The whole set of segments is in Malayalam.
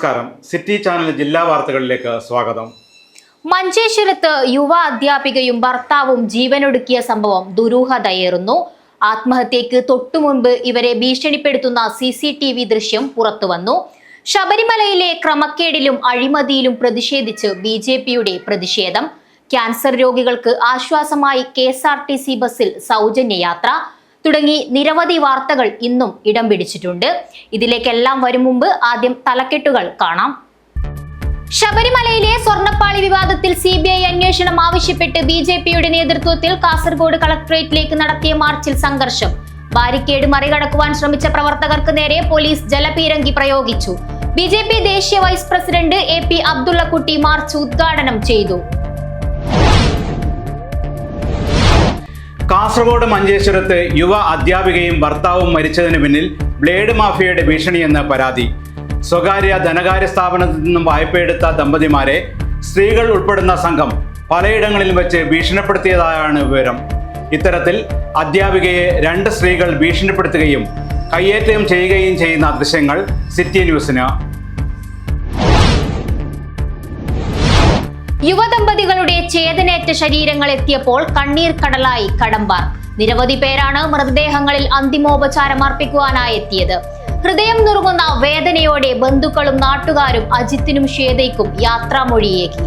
നമസ്കാരം. സിറ്റി ചാനൽ ജില്ലാ വാർത്തകളിലേക്ക് സ്വാഗതം. മഞ്ചേശ്വരത്ത് യുവ അധ്യാപികയും ഭർത്താവും ജീവനൊടുക്കിയ സംഭവം ദുരൂഹതയേറുന്നു. ആത്മഹത്യയ്ക്ക് തൊട്ടുമുൻപ് ഇവരെ ഭീഷണിപ്പെടുത്തുന്ന CCTV ദൃശ്യം പുറത്തുവന്നു. ശബരിമലയിലെ ക്രമക്കേടിലും അഴിമതിയിലും പ്രതിഷേധിച്ച് BJPയുടെ പ്രതിഷേധം. ക്യാൻസർ രോഗികൾക്ക് ആശ്വാസമായി KSRTC ബസ്സിൽ സൗജന്യ യാത്ര തുടങ്ങി നിരവധി വാർത്തകൾ ഇന്നും ഇടം പിടിച്ചിട്ടുണ്ട്. ഇതിലേക്കെല്ലാം വരും മുമ്പ് ആദ്യം തലക്കെട്ടുകൾ കാണാം. ശബരിമലയിലെ സ്വർണ്ണപ്പാളി വിവാദത്തിൽ CBI അന്വേഷണം ആവശ്യപ്പെട്ട് BJPയുടെ നേതൃത്വത്തിൽ കാസർഗോഡ് കളക്ടറേറ്റിലേക്ക് നടത്തിയ മാർച്ചിൽ സംഘർഷം. ബാരിക്കേഡ് മറികടക്കുവാൻ ശ്രമിച്ച പ്രവർത്തകർക്ക് നേരെ പോലീസ് ജലപീരങ്കി പ്രയോഗിച്ചു. BJP ദേശീയ vice president AP Abdullakutty march ഉദ്ഘാടനം ചെയ്തു. കാസർഗോഡ് മഞ്ചേശ്വരത്ത് യുവ അധ്യാപികയും ഭർത്താവും മരിച്ചതിന് പിന്നിൽ ബ്ലേഡ് മാഫിയയുടെ ഭീഷണിയെന്ന് പരാതി. സ്വകാര്യ ധനകാര്യ സ്ഥാപനത്തിൽ നിന്നും വായ്പയെടുത്ത ദമ്പതിമാരെ സ്ത്രീകൾ ഉൾപ്പെടുന്ന സംഘം പലയിടങ്ങളിലും വെച്ച് ഭീഷണിപ്പെടുത്തിയതായാണ് വിവരം. ഇത്തരത്തിൽ അധ്യാപികയെ 2 സ്ത്രീകൾ ഭീഷണിപ്പെടുത്തുകയും കയ്യേറ്റം ചെയ്യുകയും ചെയ്യുന്ന ദൃശ്യങ്ങൾ സിറ്റി ന്യൂസിന്. യുവദമ്പതികളുടെ ചേതനേറ്റ ശരീരങ്ങൾ എത്തിയപ്പോൾ കണ്ണീർ കടലായി കടമ്പാർ. നിരവധി പേരാണ് മൃതദേഹങ്ങളിൽ അന്തിമോപചാരം അർപ്പിക്കുവാനായി എത്തിയത്. ഹൃദയം നുറുങ്ങുന്ന വേദനയോടെ ബന്ധുക്കളും നാട്ടുകാരും അജിത്തിനും ശ്വേതയ്ക്കും യാത്രാമൊഴിയേകി.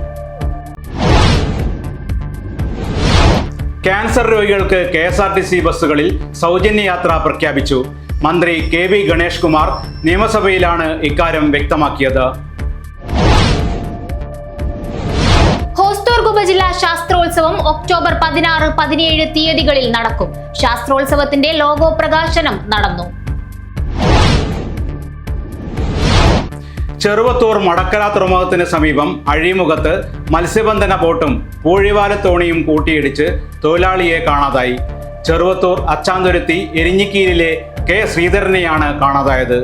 ക്യാൻസർ രോഗികൾക്ക് KSRTC ബസ്സുകളിൽ സൗജന്യ യാത്ര പ്രഖ്യാപിച്ചു. മന്ത്രി KV ഗണേഷ് കുമാർ നിയമസഭയിലാണ് ഇക്കാര്യം വ്യക്തമാക്കിയത്. ഹോസ്ദുർഗ് ഉപജില്ലാ ശാസ്ത്രോത്സവം ഒക്ടോബർ 16, 17 തീയതികളിൽ നടക്കും. ശാസ്ത്രോത്സവത്തിന്റെ ലോഗോ പ്രകാശനം നടന്നു. ചെറുവത്തൂർ മടക്കര തുറമുഖത്തിന് സമീപം അഴിമുഖത്ത് മത്സ്യബന്ധന ബോട്ടും പൂഴിവാലത്തോണിയും കൂട്ടിയിടിച്ച് തൊഴിലാളിയെ കാണാതായി. ചെറുവത്തൂർ അച്ചാന്തുരുത്തി എരിഞ്ഞിക്കീരിലെ K ശ്രീധരനെയാണ് കാണാതായത്.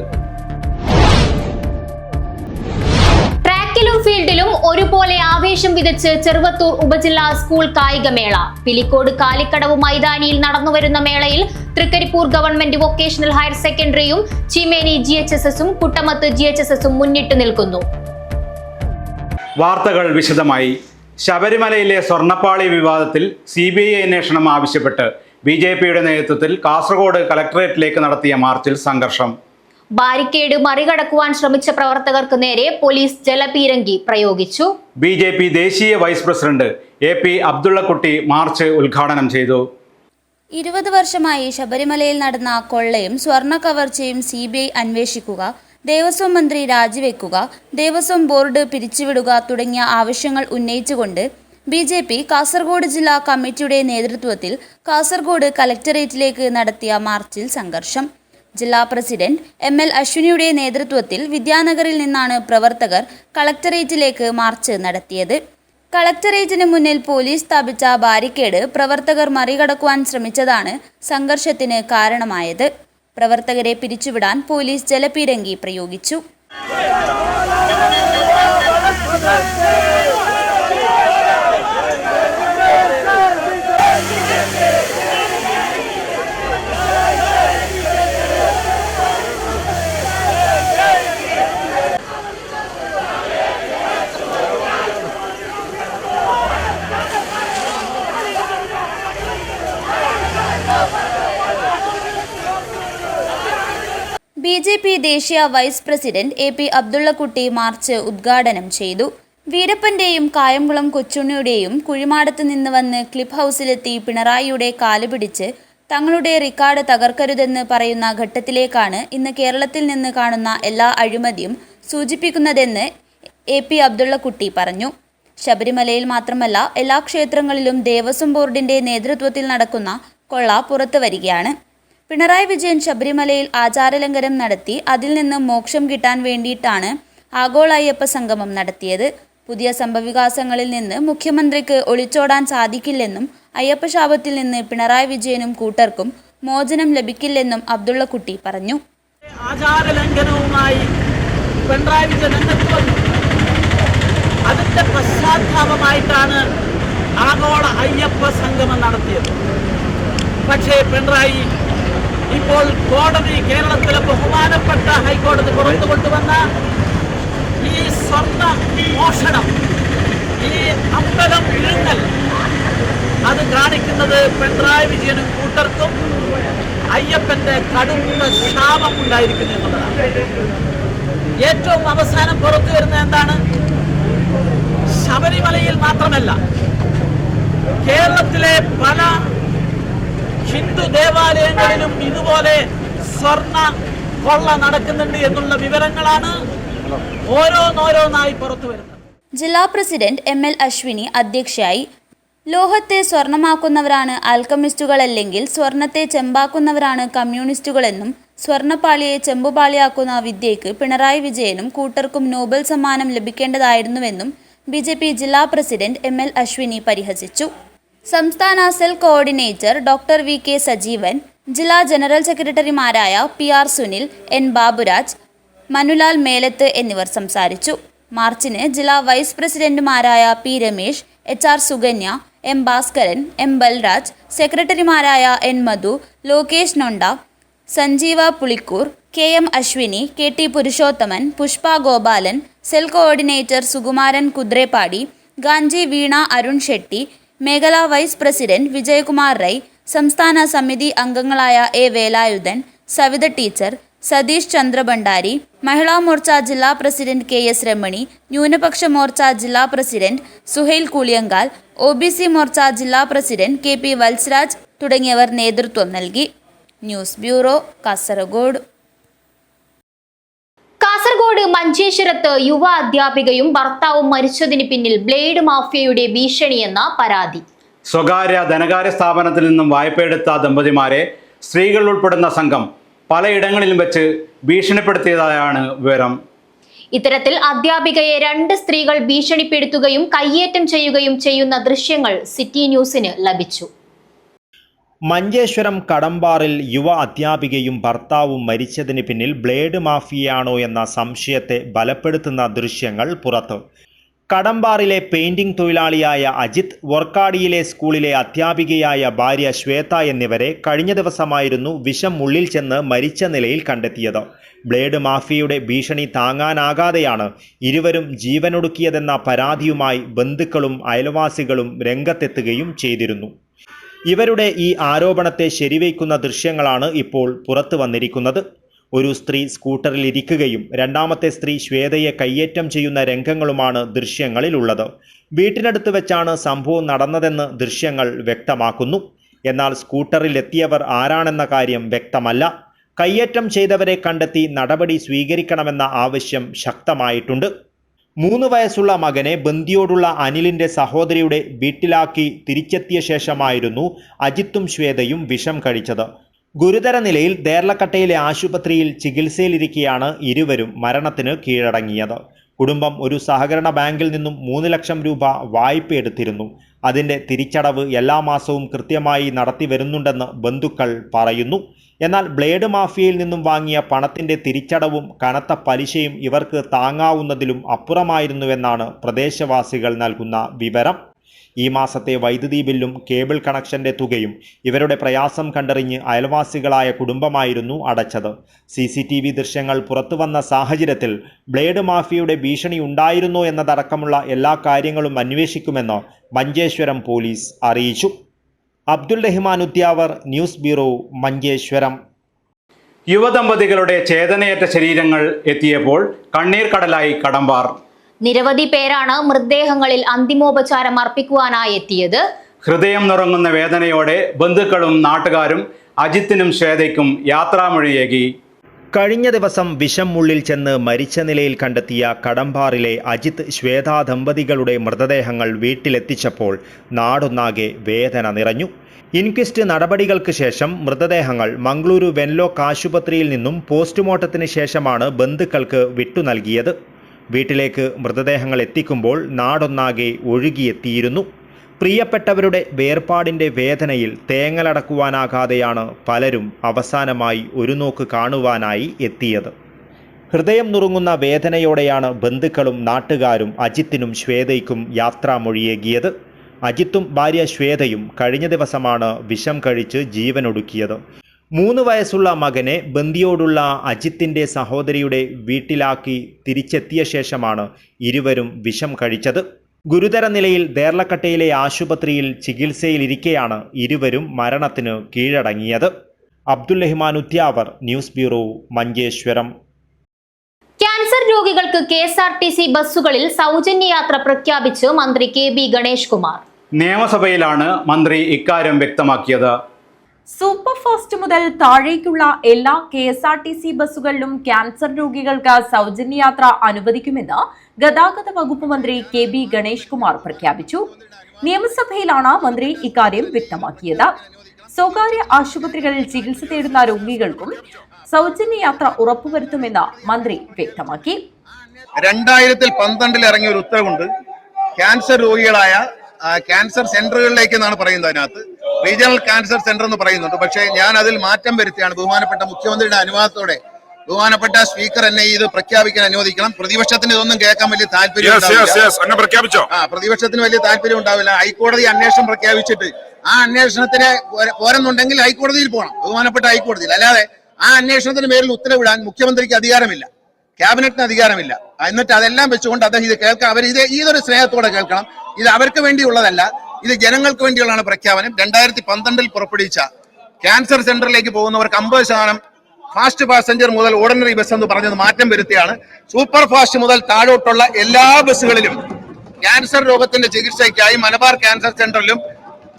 ട്രാക്കിലും ഫീൽഡിലും ഒരുപോലെ ആവേശം വിതച്ച് ചെറുവത്തൂർ ഉപജില്ലാ സ്കൂൾ കായികമേള. പിലിക്കോട് കാലിക്കടവ് മൈതാനിയിൽ നടന്നുവരുന്ന മേളയിൽ തൃക്കരിപ്പൂർ ഗവൺമെന്റ് വൊക്കേഷണൽ ഹയർ സെക്കൻഡറിയും ചീമേനി GHSSും കുട്ടമത്ത് GHSSും മുന്നിട്ട് നിൽക്കുന്നു. വാർത്തകൾ വിശദമായി. ശബരിമലയിലെ സ്വർണ്ണപ്പാളി വിവാദത്തിൽ CBI അന്വേഷണം ആവശ്യപ്പെട്ട് BJPയുടെ നേതൃത്വത്തിൽ കാസർഗോഡ് കളക്ടറേറ്റിലേക്ക് നടത്തിയ മാർച്ചിൽ സംഘർഷം. ബാരിക്കേഡ് മറികടക്കുവാൻ ശ്രമിച്ച പ്രവർത്തകർക്ക് നേരെ പോലീസ് ജലപീരങ്കി പ്രയോഗിച്ചു. BJP ദേശീയ vice president AP Abdullakutty march ഉദ്ഘാടനം ചെയ്തു. 20 വർഷമായി ശബരിമലയിൽ നടന്ന കൊള്ളയും സ്വർണ്ണ കവർച്ചയും CBI അന്വേഷിക്കുക, ദേവസ്വം മന്ത്രി രാജിവെക്കുക, ദേവസ്വം ബോർഡ് പിരിച്ചുവിടുക തുടങ്ങിയ ആവശ്യങ്ങൾ ഉന്നയിച്ചുകൊണ്ട് BJP കാസർഗോഡ് ജില്ലാ കമ്മിറ്റിയുടെ നേതൃത്വത്തിൽ കാസർഗോഡ് കലക്ടറേറ്റിലേക്ക് നടത്തിയ മാർച്ചിൽ സംഘർഷം. ജില്ലാ പ്രസിഡന്റ് ML അശ്വിനിയുടെ നേതൃത്വത്തിൽ വിദ്യാനഗറിൽ നിന്നാണ് പ്രവർത്തകർ കളക്ടറേറ്റിലേക്ക് മാർച്ച് നടത്തിയത്. കളക്ടറേറ്റിന് മുന്നിൽ പോലീസ് സ്ഥാപിച്ച ബാരിക്കേഡ് പ്രവർത്തകർ മറികടക്കുവാൻ ശ്രമിച്ചതാണ് സംഘർഷത്തിന് കാരണമായത്. പ്രവർത്തകരെ പിരിച്ചുവിടാൻ പോലീസ് ജലപീരങ്കി പ്രയോഗിച്ചു. BJP ദേശീയ vice president AP Abdullakutty march ഉദ്ഘാടനം ചെയ്തു. വീരപ്പന്റെയും കായംകുളം കൊച്ചുണ്ണിയുടെയും കുഴിമാടത്ത് നിന്ന് വന്ന് ക്ലിപ്പ് ഹൗസിലെത്തി പിണറായിയുടെ കാലുപിടിച്ച് തങ്ങളുടെ റിക്കാർഡ് തകർക്കരുതെന്ന് പറയുന്ന ഘട്ടത്തിലേക്കാണ് ഇന്ന് കേരളത്തിൽ നിന്ന് കാണുന്ന എല്ലാ അഴിമതിയും സൂചിപ്പിക്കുന്നതെന്ന് AP അബ്ദുള്ളക്കുട്ടി പറഞ്ഞു. ശബരിമലയിൽ മാത്രമല്ല എല്ലാ ക്ഷേത്രങ്ങളിലും ദേവസ്വം ബോർഡിന്റെ നേതൃത്വത്തിൽ നടക്കുന്ന കൊള്ള പുറത്തു വരികയാണ്. പിണറായി വിജയൻ ശബരിമലയിൽ ആചാരലംഘനം നടത്തി അതിൽ നിന്ന് മോക്ഷം കിട്ടാൻ വേണ്ടിയിട്ടാണ് ആഗോള അയ്യപ്പ സംഗമം നടത്തിയത്. പുതിയ സംഭവവികാസങ്ങളിൽ നിന്ന് മുഖ്യമന്ത്രിക്ക് ഒളിച്ചോടാൻ സാധിക്കില്ലെന്നും അയ്യപ്പശാപത്തിൽ നിന്ന് പിണറായി വിജയനും കൂട്ടർക്കും മോചനം ലഭിക്കില്ലെന്നും അബ്ദുള്ളക്കുട്ടി പറഞ്ഞു. ആചാരലംഘനവുമായി പിണറായി വിജയൻ അതിന്റെ പശ്ചാത്താപമായിട്ടാണ് ആഗോള അയ്യപ്പ സംഗമം നടത്തിയത്. പക്ഷേ പിണറായി ഇപ്പോൾ കോടതി, കേരളത്തിലെ ബഹുമാനപ്പെട്ട ഹൈക്കോടതി പുറത്തു കൊണ്ടുവന്ന ഈ സ്വർണ്ണ മോഷണം, ഈ അമ്പലം വിഴുങ്ങൽ, അത് കാണിക്കുന്നത് പിണറായി വിജയനും കൂട്ടർക്കും അയ്യപ്പന്റെ കടുത്ത ശാപം ഉണ്ടായിരിക്കുന്നു എന്നുള്ളതാണ്. ഏറ്റവും അവസാനം പുറത്തു വരുന്ന എന്താണ്? ശബരിമലയിൽ മാത്രമല്ല, കേരളത്തിലെ പല ഹിന്ദു ദേവാലയങ്ങളിലും ഇതുപോലെ സ്വർണ്ണ കൊള്ള നടക്കുന്നുണ്ട് എന്നുള്ള വിവരങ്ങളാണ് ഓരോന്നോരോന്നായി പുറത്തു വരുന്നത്. ജില്ലാ പ്രസിഡന്റ് ML അശ്വിനി അധ്യക്ഷയായി. ലോഹത്തെ സ്വർണമാക്കുന്നവരാണ് ആൽക്കമിസ്റ്റുകളല്ലെങ്കിൽ സ്വർണത്തെ ചെമ്പാക്കുന്നവരാണ് കമ്മ്യൂണിസ്റ്റുകളെന്നും സ്വർണപ്പാളിയെ ചെമ്പുപാളിയാക്കുന്ന വിദ്യയ്ക്ക് പിണറായി വിജയനും കൂട്ടർക്കും നോബൽ സമ്മാനം ലഭിക്കേണ്ടതായിരുന്നുവെന്നും BJP ജില്ലാ പ്രസിഡന്റ് ML അശ്വിനി പരിഹസിച്ചു. സംസ്ഥാന cell coordinator doctor VK Sajeevan, ജില്ലാ ജനറൽ സെക്രട്ടറിമാരായ PR സുനിൽ, N ബാബുരാജ്, മനുലാൽ മേലത്ത് എന്നിവർ സംസാരിച്ചു. മാർച്ചിന് ജില്ലാ വൈസ് പ്രസിഡന്റുമാരായ P Ramesh, HR Sukanya, M Bhaskaran, M Balraj, സെക്രട്ടറിമാരായ N Madhu, Lokesh Nonda, Sanjeeva Pulikkoor, KM Ashwini, KT Purushothaman, Pushpa Gopalan, cell coordinator Sukumaran Kudrepady, Ganchi Veena Arun Shetty, മേഖലാ വൈസ് പ്രസിഡന്റ് വിജയകുമാർ റൈ, സംസ്ഥാന സമിതി അംഗങ്ങളായ A വേലായുധൻ, സവിത ടീച്ചർ, സതീഷ് ചന്ദ്രഭണ്ഡാരി, മഹിളാ മോർച്ച ജില്ലാ പ്രസിഡന്റ് KS രമണി, ന്യൂനപക്ഷ മോർച്ച ജില്ലാ പ്രസിഡന്റ് സുഹൈൽ കൂളിയങ്കാൽ, OBC മോർച്ച ജില്ലാ പ്രസിഡന്റ് KP വത്സരാജ് തുടങ്ങിയവർ നേതൃത്വം നൽകി. News bureau, Kasaragod. കാസർഗോഡ് മഞ്ചേശ്വരത്ത് യുവ അധ്യാപികയും ഭർത്താവും മരിച്ചതിന് പിന്നിൽ ബ്ലേഡ് മാഫിയയുടെ ഭീഷണിയെന്ന പരാതി. സ്വകാര്യ ധനകാര്യ സ്ഥാപനത്തിൽ നിന്നും വായ്പയെടുത്ത ദമ്പതിമാരെ സ്ത്രീകൾ ഉൾപ്പെടുന്ന സംഘം പലയിടങ്ങളിലും വെച്ച് ഭീഷണിപ്പെടുത്തിയതായാണ് വിവരം. ഇത്തരത്തിൽ അധ്യാപികയെ 2 സ്ത്രീകൾ ഭീഷണിപ്പെടുത്തുകയും കയ്യേറ്റം ചെയ്യുകയും ചെയ്യുന്ന ദൃശ്യങ്ങൾ സിറ്റി ന്യൂസിന് ലഭിച്ചു. മഞ്ചേശ്വരം കടമ്പാറിൽ യുവ അധ്യാപികയും ഭർത്താവും മരിച്ചതിന് പിന്നിൽ ബ്ലേഡ് മാഫിയയാണോ എന്ന സംശയത്തെ ബലപ്പെടുത്തുന്ന ദൃശ്യങ്ങൾ പുറത്ത്. കടമ്പാറിലെ പെയിന്റിംഗ് തൊഴിലാളിയായ അജിത്, വർക്കാടിയിലെ സ്കൂളിലെ അധ്യാപികയായ ഭാര്യ ശ്വേത എന്നിവരെ കഴിഞ്ഞ ദിവസമായിരുന്നു വിഷം ഉള്ളിൽ ചെന്ന് മരിച്ച നിലയിൽ കണ്ടെത്തിയത്. ബ്ലേഡ് മാഫിയയുടെ ഭീഷണി താങ്ങാനാകാതെയാണ് ഇരുവരും ജീവനൊടുക്കിയതെന്ന പരാതിയുമായി ബന്ധുക്കളും അയൽവാസികളും രംഗത്തെത്തുകയും ചെയ്തിരുന്നു. ഇവരുടെ ഈ ആരോപണത്തെ ശരിവയ്ക്കുന്ന ദൃശ്യങ്ങളാണ് ഇപ്പോൾ പുറത്തു വന്നിരിക്കുന്നത്. ഒരു സ്ത്രീ സ്കൂട്ടറിൽ ഇരിക്കുകയും രണ്ടാമത്തെ സ്ത്രീ ശ്വേതയെ കയ്യേറ്റം ചെയ്യുന്ന രംഗങ്ങളുമാണ് ദൃശ്യങ്ങളിലുള്ളത്. വീട്ടിനടുത്ത് വെച്ചാണ് സംഭവം നടന്നതെന്ന് ദൃശ്യങ്ങൾ വ്യക്തമാക്കുന്നു. എന്നാൽ സ്കൂട്ടറിൽ എത്തിയവർ ആരാണെന്ന കാര്യം വ്യക്തമല്ല. കയ്യേറ്റം ചെയ്തവരെ കണ്ടെത്തി നടപടി സ്വീകരിക്കണമെന്ന ആവശ്യം ശക്തമായിട്ടുണ്ട്. 3 വയസ്സുള്ള മകനെ ബന്ദിയോടുള്ള അനിലിൻ്റെ സഹോദരിയുടെ വീട്ടിലാക്കി തിരിച്ചെത്തിയ ശേഷമായിരുന്നു അജിത്തും ശ്വേതയും വിഷം കഴിച്ചത്. ഗുരുതര നിലയിൽ ദേർലക്കട്ടയിലെ ആശുപത്രിയിൽ ചികിത്സയിലിരിക്കെയാണ് ഇരുവരും മരണത്തിന് കീഴടങ്ങിയത്. കുടുംബം ഒരു സഹകരണ ബാങ്കിൽ നിന്നും 3 ലക്ഷം രൂപ വായ്പയെടുത്തിരുന്നു. അതിൻ്റെ തിരിച്ചടവ് എല്ലാ മാസവും കൃത്യമായി നടത്തി വരുന്നുണ്ടെന്ന് ബന്ധുക്കൾ പറയുന്നു. എന്നാൽ ബ്ലേഡ് മാഫിയയിൽ നിന്നും വാങ്ങിയ പണത്തിൻ്റെ തിരിച്ചടവും കനത്ത പലിശയും ഇവർക്ക് താങ്ങാവുന്നതിലും അപ്പുറമായിരുന്നുവെന്നാണ് പ്രദേശവാസികൾ നൽകുന്ന വിവരം. ഈ മാസത്തെ വൈദ്യുതി ബില്ലും കേബിൾ കണക്ഷൻ്റെ തുകയും ഇവരുടെ പ്രയാസം കണ്ടറിഞ്ഞ് അയൽവാസികളായ കുടുംബമായിരുന്നു അടച്ചത്. CCTV ദൃശ്യങ്ങൾ പുറത്തുവന്ന സാഹചര്യത്തിൽ ബ്ലേഡ് മാഫിയയുടെ ഭീഷണി ഉണ്ടായിരുന്നോ എന്നതടക്കമുള്ള എല്ലാ കാര്യങ്ങളും അന്വേഷിക്കുമെന്ന് മഞ്ചേശ്വരം പോലീസ് അറിയിച്ചു. Abdul Rahman Udyavar, news bureau, Manjeshwaram. യുവദമ്പതികളുടെ ചേതനയേറ്റ ശരീരങ്ങൾ എത്തിയപ്പോൾ കണ്ണീർ കടലായി കടമ്പാർ. നിരവധി പേരാണ് മൃതദേഹങ്ങളിൽ അന്തിമോപചാരം അർപ്പിക്കുവാനായി എത്തിയത്. ഹൃദയം നുറങ്ങുന്ന വേദനയോടെ ബന്ധുക്കളും നാട്ടുകാരും അജിത്തിനും ശ്വേതയ്ക്കും യാത്രാമൊഴിയേകി. കഴിഞ്ഞ ദിവസം വിഷം ഉള്ളിൽ ചെന്ന് മരിച്ച നിലയിൽ കണ്ടെത്തിയ കടമ്പാറിലെ അജിത്, ശ്വേത ദമ്പതികളുടെ മൃതദേഹങ്ങൾ വീട്ടിലെത്തിച്ചപ്പോൾ നാടൊന്നാകെ വേദന നിറഞ്ഞു. ഇൻക്വസ്റ്റ് നടപടികൾക്ക് ശേഷം മൃതദേഹങ്ങൾ മംഗളൂരു വെൻലോക്ക് ആശുപത്രിയിൽ നിന്നും പോസ്റ്റ്മോർട്ടത്തിന് ശേഷമാണ് ബന്ധുക്കൾക്ക് വിട്ടു നൽകിയത്. വീട്ടിലേക്ക് മൃതദേഹങ്ങൾ എത്തിക്കുമ്പോൾ നാടൊന്നാകെ ഒഴുകിയെത്തിയിരുന്നു. പ്രിയപ്പെട്ടവരുടെ വേർപാടിൻ്റെ വേദനയിൽ തേങ്ങലടക്കുവാനാകാതെയാണ് പലരും അവസാനമായി ഒരു നോക്ക് കാണുവാനായി എത്തിയത്. ഹൃദയം നുറുങ്ങുന്ന വേദനയോടെയാണ് ബന്ധുക്കളും നാട്ടുകാരും അജിത്തിനും ശ്വേതയ്ക്കും യാത്രാമൊഴിയേകിയത്. അജിത്തും ഭാര്യ ശ്വേതയും കഴിഞ്ഞ ദിവസമാണ് വിഷം കഴിച്ച് ജീവനൊടുക്കിയത്. 3 വയസ്സുള്ള മകനെ ബന്ദിയോടുള്ള അജിത്തിന്റെ സഹോദരിയുടെ വീട്ടിലാക്കി തിരിച്ചെത്തിയ ശേഷമാണ് ഇരുവരും വിഷം കഴിച്ചത്. ഗുരുതര നിലയിൽ ദേർലക്കട്ടയിലെ ആശുപത്രിയിൽ ചികിത്സയിലിരിക്കെയാണ് ഇരുവരും മരണത്തിന് കീഴടങ്ങിയത്. Abdul Rahman Udyavar, news bureau, Manjeshwaram. Cancer രോഗികൾക്ക് KSRTC ബസ്സുകളിൽ സൗജന്യ യാത്ര പ്രഖ്യാപിച്ച് മന്ത്രി KB ഗണേഷ് കുമാർ. നിയമസഭയിലാണ് മന്ത്രി ഇക്കാര്യം വ്യക്തമാക്കിയത്. സൂപ്പർ ഫാസ്റ്റ് മുതൽ താഴേക്കുള്ള എല്ലാ KSRTC ബസ്സുകളിലും ക്യാൻസർ രോഗികൾക്ക് സൗജന്യ യാത്ര അനുവദിക്കുമെന്ന് ഗതാഗത വകുപ്പ് മന്ത്രി KB ഗണേഷ് കുമാർ പ്രഖ്യാപിച്ചു. നിയമസഭയിലാണ് മന്ത്രി ഇക്കാര്യം വ്യക്തമാക്കിയത്. സ്വകാര്യ ആശുപത്രികളിൽ ചികിത്സ തേടുന്ന രോഗികൾക്കും സൗജന്യ യാത്ര ഉറപ്പുവരുത്തുമെന്ന് മന്ത്രി വ്യക്തമാക്കി. 2012 ഇറങ്ങിയ ഒരു ഉത്തരവുണ്ട്. ക്യാൻസർ രോഗികളായ ക്യാൻസർ സെന്ററുകളിലേക്ക് എന്നാണ് പറയുന്നത്. അതിനകത്ത് റീജിയണൽ ക്യാൻസർ സെന്റർ എന്ന് പറയുന്നുണ്ട്. പക്ഷേ ഞാൻ അതിൽ മാറ്റം വരുത്തിയാണ്. ബഹുമാനപ്പെട്ട മുഖ്യമന്ത്രിയുടെ അനുവാദത്തോടെ ബഹുമാനപ്പെട്ട സ്പീക്കർ എന്നെ ഇത് പ്രഖ്യാപിക്കാൻ അനുവദിക്കണം. പ്രതിപക്ഷത്തിന് ഇതൊന്നും കേൾക്കാൻ വലിയ താല്പര്യം പ്രതിപക്ഷത്തിന് വലിയ താല്പര്യം ഉണ്ടാവില്ല. ഹൈക്കോടതി അന്വേഷണം പ്രഖ്യാപിച്ചിട്ട് ആ അന്വേഷണത്തിന് പോരെന്നുണ്ടെങ്കിൽ ഹൈക്കോടതിയിൽ പോകണം, ബഹുമാനപ്പെട്ട ഹൈക്കോടതിയിൽ. അല്ലാതെ ആ അന്വേഷണത്തിന് പേരിൽ ഉത്തരവിടാൻ മുഖ്യമന്ത്രിക്ക് അധികാരമില്ല, ക്യാബിനറ്റിന് അധികാരമില്ല. എന്നിട്ട് അതെല്ലാം വെച്ചുകൊണ്ട് അദ്ദേഹം ഇത് കേൾക്കാം. അവർ ഇതൊരു സ്നേഹത്തോടെ കേൾക്കണം. ഇത് അവർക്ക് വേണ്ടിയുള്ളതല്ല, ഇത് ജനങ്ങൾക്ക് വേണ്ടിയുള്ളതാണ് പ്രഖ്യാപനം. 2012 പുറപ്പെടുവിച്ച ക്യാൻസർ സെന്ററിലേക്ക് പോകുന്നവർക്ക് 50% ഫാസ്റ്റ് പാസഞ്ചർ മുതൽ ഓർഡിനറി ബസ് എന്ന് പറഞ്ഞത് മാറ്റം വരുത്തിയാണ്. സൂപ്പർ ഫാസ്റ്റ് മുതൽ താഴോട്ടുള്ള എല്ലാ ബസ്സുകളിലും ക്യാൻസർ രോഗത്തിന്റെ ചികിത്സയ്ക്കായി മലബാർ ക്യാൻസർ സെന്ററിലും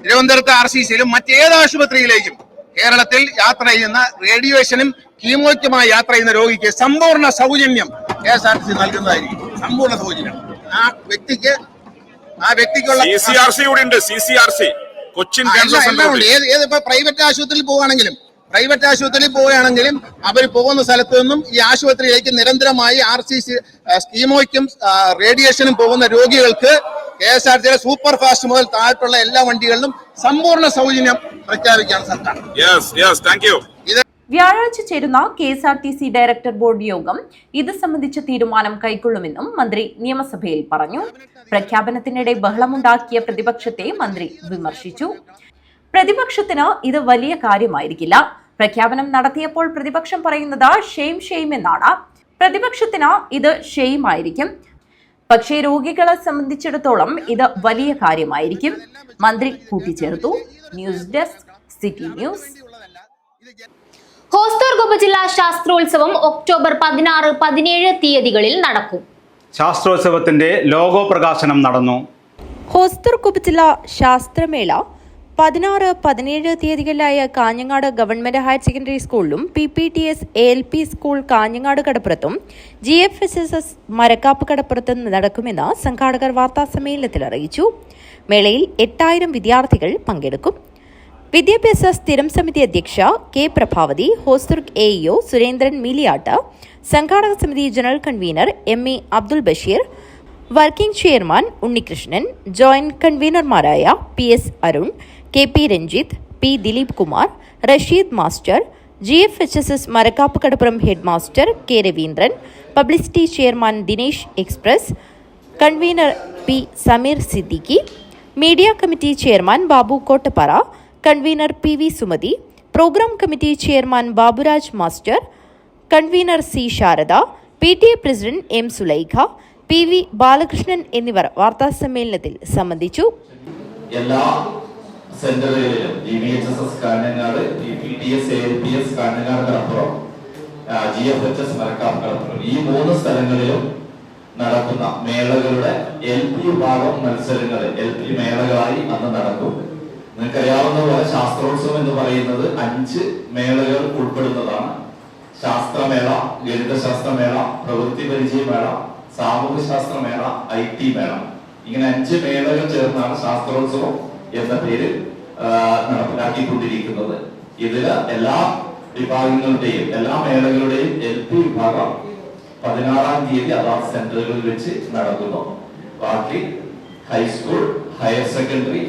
തിരുവനന്തപുരത്ത് RCCയിലും മറ്റേത് ആശുപത്രിയിലേക്കും കേരളത്തിൽ യാത്ര ചെയ്യുന്ന റേഡിയേഷനും കീമോയ്ക്കുമായി യാത്ര ചെയ്യുന്ന രോഗിക്ക് സമ്പൂർണ്ണ സൗജന്യം KSRTC നൽകുന്നതായിരിക്കും. സമ്പൂർണ്ണ സൗജന്യം ആ വ്യക്തിക്കുള്ള കൊച്ചിൻ പ്രൈവറ്റ് ആശുപത്രിയിൽ പോവുകയാണെങ്കിലും അവർ പോകുന്ന സ്ഥലത്ത് നിന്നും ഈ ആശുപത്രിയിലേക്ക് നിരന്തരമായി RCC കീമോയ്ക്കും റേഡിയേഷനും പോകുന്ന രോഗികൾക്ക് KSRTCയിലെ സൂപ്പർ ഫാസ്റ്റ് മുതൽ താഴെയുള്ള എല്ലാ വണ്ടികളിലും സമ്പൂർണ്ണ സൗജന്യം പ്രഖ്യാപിക്കുകയാണ് സർക്കാർ. വ്യാഴാഴ്ച ചേരുന്ന KSRTC ഡയറക്ടർ ബോർഡ് യോഗം ഇത് സംബന്ധിച്ച തീരുമാനം കൈക്കൊള്ളുമെന്നും മന്ത്രി നിയമസഭയിൽ പറഞ്ഞു. പ്രഖ്യാപനത്തിനിടെ ബഹളമുണ്ടാക്കിയ പ്രതിപക്ഷത്തെ മന്ത്രി വിമർശിച്ചു. പ്രതിപക്ഷത്തിന് ഇത് വലിയ കാര്യമായിരിക്കില്ല. പ്രഖ്യാപനം നടത്തിയപ്പോൾ പ്രതിപക്ഷം പറയുന്നത് ഷെയിം എന്നാണ്. പ്രതിപക്ഷത്തിന് ഇത് ഷെയിം ആയിരിക്കും. പക്ഷേ രോഗികളെ സംബന്ധിച്ചിടത്തോളം ഇത് വലിയ കാര്യമായിരിക്കും, മന്ത്രി കൂട്ടിച്ചേർത്തു. News desk, city news. Hosdurg ഉപജില്ലാ ശാസ്ത്രോത്സവം ഒക്ടോബർ 16, 17 തീയതികളിൽ നടക്കും. ശാസ്ത്രോത്സവത്തിന്റെ ലോഗോ പ്രകാശനം നടന്നു. ഹോസ്ദുർഗ് ഉപജില്ലാ ശാസ്ത്രമേള 16, 17 തീയതികളിലായ കാഞ്ഞങ്ങാട് ഗവൺമെന്റ് ഹയർ സെക്കൻഡറി സ്കൂളിലും PPTS ALP സ്കൂൾ കാഞ്ഞങ്ങാട് കടപ്പുറത്തും GFSSS മരക്കാപ്പ് കടപ്പുറത്തും നടക്കുമെന്ന് സംഘാടകർ വാർത്താസമ്മേളനത്തിൽ അറിയിച്ചു. മേളയിൽ 8000 വിദ്യാർത്ഥികൾ പങ്കെടുക്കും. വിദ്യാഭ്യാസ സ്ഥിരം സമിതി അധ്യക്ഷ K പ്രഭാവതി, ഹോസ്ദുർഗ് AEO സുരേന്ദ്രൻ മീലിയാട്ട്, സംഘാടക സമിതി general convener MA Abdul Basheer, working chairman Unnikrishnan, joint കൺവീനർമാരായ PS Arun, KP Ranjith, P Dileep Kumar, Rasheed master, GFHSS Marakkap Kadappuram head master K Raveendran, publicity chairman Dinesh express, convener P Sameer Siddiqui, media committee chairman Babu Kottappara, convener PV Sumathi, programme committee chairman Baburaj master, convener C Sharada, PTA president M Sulaikha, PV Balakrishnan എന്നിവർ വാർത്താസമ്മേളനത്തിൽ സംബന്ധിച്ചു. എല്ലാ സെന്ററുകളിലും GVHSS Kanhangad, PPTS ALPS Kanhangad കടപ്പുറം, GFHS മരക്കാപ്പ് കടപ്പുറം, ഈ 3 സ്ഥലങ്ങളിലും നടക്കുന്ന മേളകളുടെ LP വിഭാഗം മത്സരങ്ങൾ LP മേളകളായി അന്ന് നടക്കും. നിങ്ങൾക്കറിയാവുന്ന പോലെ ശാസ്ത്രോത്സവം എന്ന് പറയുന്നത് 5 മേളകൾ ഉൾപ്പെടുന്നതാണ്. ശാസ്ത്രമേള, ഗണിതശാസ്ത്രമേള, പ്രവൃത്തി പരിചയമേള, സാമൂഹ്യശാസ്ത്രമേള, IT മേള, ഇങ്ങനെ 5 മേളകൾ ചേർന്നാണ് ശാസ്ത്രോത്സവം എന്ന പേര് നടപ്പിലാക്കിക്കൊണ്ടിരിക്കുന്നത്. ഇതില് എല്ലാ വിഭാഗങ്ങളുടെയും എല്ലാ മേളകളുടെയും LP വിഭാഗം 16-ാം തീയതി അതാത് സെന്ററുകളിൽ വെച്ച് നടക്കുന്നു. ബാക്കി high school, higher secondary,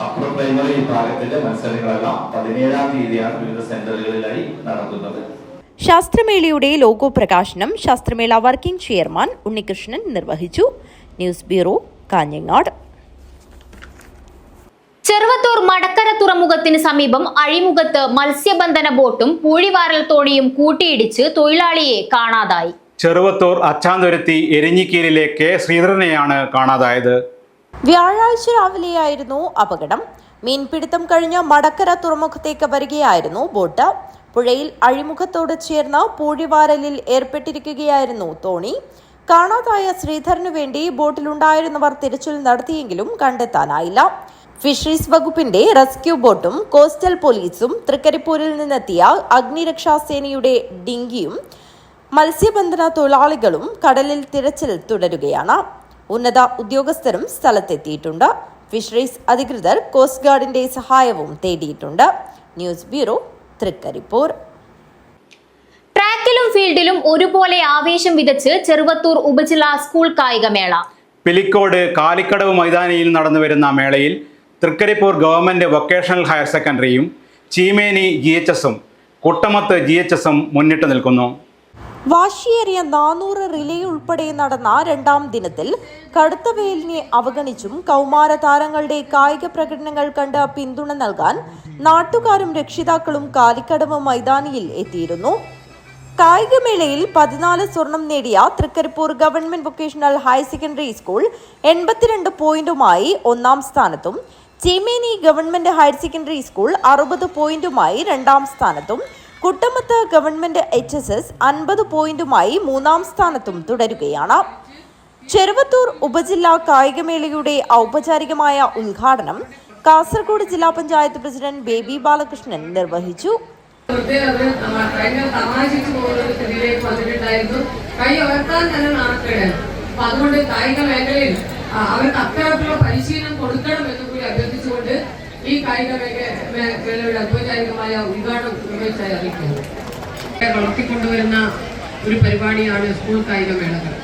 upper primary വിഭാഗത്തിന്റെ മത്സരങ്ങളെല്ലാം 17-ാം തീയതിയാണ് വിവിധ സെന്ററുകളിലായി നടക്കുന്നത്. ശാസ്ത്രമേളയുടെ ലോഗോ പ്രകാശനം ശാസ്ത്രമേള വർക്കിംഗ് ചെയർമാൻ ഉണ്ണികൃഷ്ണൻ നിർവഹിച്ചു. News bureau, Kanhangad. ചെറുവത്തൂർ മടക്കര തുറമുഖത്തിന് സമീപം അഴിമുഖത്ത് മത്സ്യബന്ധന ബോട്ടും പൂഴിവാരൽ തോണിയും കൂട്ടിയിടിച്ച് തൊഴിലാളിയെ കാണാതായി. ചെറുവത്തൂർ അച്ചാന്തുരുത്തി എരിഞ്ഞിക്കീരിലെ കെ ശ്രീധരനെയാണ് കാണാതായത്. വ്യാഴാഴ്ച രാവിലെയായിരുന്നു അപകടം. മീൻപിടുത്തം കഴിഞ്ഞ് മടക്കര തുറമുഖത്തേക്ക് വരികയായിരുന്നു ബോട്ട്. പുഴയിൽ അഴിമുഖത്തോട് ചേർന്ന് പൂഴിവാരലിൽ ഏർപ്പെട്ടിരിക്കുകയായിരുന്നു തോണി. കാണാതായ ശ്രീധരനു വേണ്ടി ബോട്ടിലുണ്ടായിരുന്നവർ തിരച്ചിൽ നടത്തിയെങ്കിലും കണ്ടെത്താനായില്ല. ഫിഷറീസ് വകുപ്പിന്റെ റെസ്ക്യൂ ബോട്ടും കോസ്റ്റൽ പോലീസും തൃക്കരിപ്പൂരിൽ നിന്നെത്തിയ അഗ്നിരക്ഷാസേനയുടെ ഡിങ്കിയും മത്സ്യബന്ധന തൊഴിലാളികളും കടലിൽ തിരച്ചിൽ തുടരുകയാണ്. ഉന്നത ഉദ്യോഗസ്ഥരും സ്ഥലത്തെത്തിയിട്ടുണ്ട്. ഫിഷറീസ് അധികൃതർ കോസ്റ്റ് ഗാർഡിന്റെ സഹായവും തേടിയിട്ടുണ്ട്. News bureau, Thrikaripur. ട്രാക്കിലും ഫീൽഡിലും ഒരുപോലെ ആവേശം വിതച്ച് ചെറുവത്തൂർ ഉപജില്ലാ സ്കൂൾ കായികമേള. പിലിക്കോട് കാലിക്കടവ് മൈതാനിയിൽ നടന്നുവരുന്ന മേളയിൽ തൃക്കരിപ്പൂർ ഗവൺമെന്റ് വൊക്കേഷണൽ ഹയർ സെക്കൻഡറിയും ചീമേനി GHSഉം കുട്ടമത്ത് GHSഉം മുന്നിട്ട് നിൽക്കുന്നു. വാശിയേറിയ 400 റിലേ ഉൾപ്പെടെ നടന്ന രണ്ടാം ദിനത്തിൽ കടുത്ത വെയിലിനെ അവഗണിച്ചും കൗമാര താരങ്ങളുടെ കായിക പ്രകടനങ്ങൾ കണ്ട് പിന്തുണ നൽകാൻ നാട്ടുകാരും രക്ഷിതാക്കളും കാലിക്കടവ് മൈതാനിയിൽ എത്തിയിരുന്നു. കായികമേളയിൽ 14 സ്വർണം നേടിയ Trikaripur government vocational higher secondary school 82 പോയിന്റുമായി ഒന്നാം സ്ഥാനത്തും Cheemeni government higher secondary school 60 പോയിന്റുമായി രണ്ടാം സ്ഥാനത്തും കുട്ടമത്ത് ഗവൺമെന്റ് HSS 50 പോയിന്റുമായി മൂന്നാം സ്ഥാനത്തും തുടരുകയാണ്. ചെറുവത്തൂർ ഉപജില്ലാ കായികമേളയുടെ ഔപചാരികമായ ഉദ്ഘാടനം കാസർഗോഡ് ജില്ലാ പഞ്ചായത്ത് പ്രസിഡന്റ് ബേബി ബാലകൃഷ്ണൻ നിർവഹിച്ചു. അതുകൊണ്ട് കായിക മേഖലയിൽ അവർക്ക് അത്തരത്തിലുള്ള പരിശീലനം കൊടുക്കണമെന്ന് കൂടി അഭ്യർത്ഥിച്ചുകൊണ്ട് ഈ കായിക മേഖലയുടെ ഔപചാരികമായ ഉദ്ഘാടനം നിർവഹിച്ചായി അറിയിക്കുന്നു. വളർത്തിക്കൊണ്ടുവരുന്ന ഒരു പരിപാടിയാണ് സ്കൂൾ കായികമേളകൾ.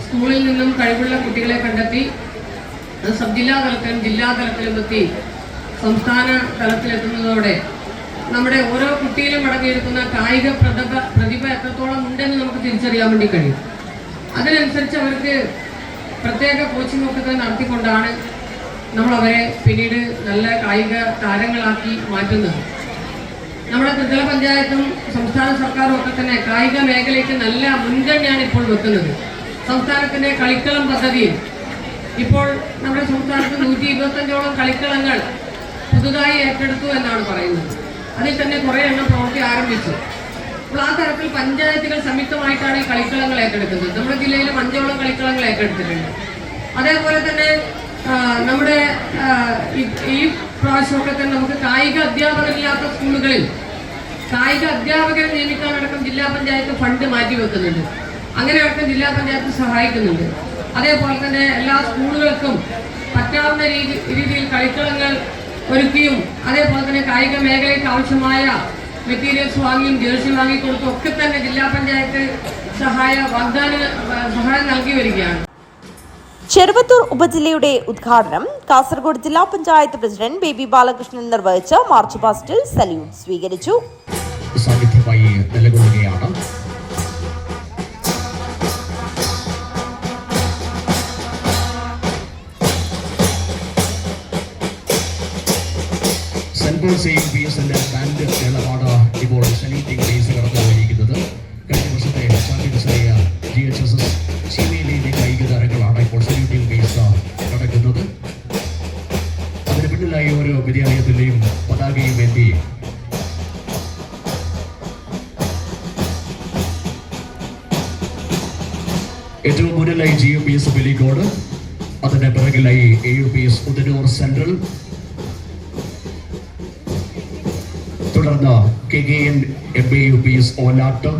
സ്കൂളിൽ നിന്നും കഴിവുള്ള കുട്ടികളെ കണ്ടെത്തി സബ് ജില്ലാ തലത്തിലും ജില്ലാ തലത്തിലും എത്തി സംസ്ഥാന തലത്തിലെത്തുന്നതോടെ നമ്മുടെ ഓരോ കുട്ടിയിലും അടങ്ങിയിരിക്കുന്ന കായിക പ്രതിഭ എത്രത്തോളം ഉണ്ടെന്ന് നമുക്ക് തിരിച്ചറിയാൻ വേണ്ടി കഴിയും. അതിനനുസരിച്ച് അവർക്ക് പ്രത്യേക കോച്ചിങ് ഒക്കെ നടത്തിക്കൊണ്ടാണ് നമ്മൾ അവരെ പിന്നീട് നല്ല കായിക താരങ്ങളാക്കി മാറ്റുന്നത്. നമ്മുടെ ത്രിതല പഞ്ചായത്തും സംസ്ഥാന സർക്കാരും ഒക്കെ തന്നെ കായിക മേഖലയ്ക്ക് നല്ല മുൻഗണനയാണ് ഇപ്പോൾ വെക്കുന്നത്. സംസ്ഥാനത്തിന്റെ കളിക്കളം പദ്ധതിയിൽ ഇപ്പോൾ നമ്മുടെ സംസ്ഥാനത്ത് 125ഓളം കളിക്കളങ്ങൾ പുതുതായി ഏറ്റെടുത്തു എന്നാണ് പറയുന്നത്. അതിൽ തന്നെ കുറേ എണ്ണം പ്രവൃത്തി ആരംഭിച്ചു. അപ്പോൾ ആ തരത്തിൽ പഞ്ചായത്തുകൾ സംയുക്തമായിട്ടാണ് ഈ കളിക്കളങ്ങൾ ഏറ്റെടുക്കുന്നത്. നമ്മുടെ ജില്ലയിൽ 5ഓളം കളിക്കളങ്ങൾ ഏറ്റെടുത്തിട്ടുണ്ട്. അതേപോലെ തന്നെ നമ്മുടെ ഈ പ്രാവശ്യമൊക്കെ തന്നെ നമുക്ക് കായിക അധ്യാപകരില്ലാത്ത സ്കൂളുകളിൽ കായിക അധ്യാപകരെ നിയമിക്കാനടക്കം ജില്ലാ പഞ്ചായത്ത് ഫണ്ട് മാറ്റിവെക്കുന്നുണ്ട്. അങ്ങനെയടക്കം ജില്ലാ പഞ്ചായത്ത് സഹായിക്കുന്നുണ്ട്. അതേപോലെ തന്നെ എല്ലാ സ്കൂളുകൾക്കും പറ്റാവുന്ന രീതിയിൽ കളിക്കളങ്ങൾ ഒരുക്കിയും അതേപോലെ തന്നെ കായിക മേഖലയ്ക്ക് ആവശ്യമായ മെറ്റീരിയൽസ് വാങ്ങിയും ജേഴ്സി വാങ്ങിക്കൊടുത്തും ഒക്കെ തന്നെ ജില്ലാ പഞ്ചായത്ത് സഹായം നൽകി വരികയാണ്. ചെറുവത്തൂർ ഉപജില്ലയുടെ ഉദ്ഘാടനം കാസർഗോഡ് ജില്ലാ പഞ്ചായത്ത് പ്രസിഡന്റ് ബേബി ബാലകൃഷ്ണൻ നിർവഹിച്ച മാർച്ച് പാസ്റ്റിൽ സല്യൂട്ട് സ്വീകരിച്ചു. ഇപ്പോൾ സല്യൂട്ടിംഗ് ഡേയ്സ് കടന്നുപോയിരിക്കുന്നത് കഴിഞ്ഞ വർഷത്തെ ചാമ്പ്യൻസായ GHSS ചീമയിലെ കായിക താരങ്ങളാണ് ഇപ്പോൾ സല്യൂട്ടിംഗ് ഡേയ്സ് നടക്കുന്നത്. അതിന് പിന്നിലായി ഓരോ വിദ്യാലയത്തിന്റെയും പതാകയും എത്തി ഏറ്റവും മുന്നിലായി GUPS പിലിക്കോട്, അതിന്റെ പിറകിലായി AUPS ഉദനൂർ സെൻട്രൽ, തുടർന്ന് KKN MAUPS ഓലാട്ട്,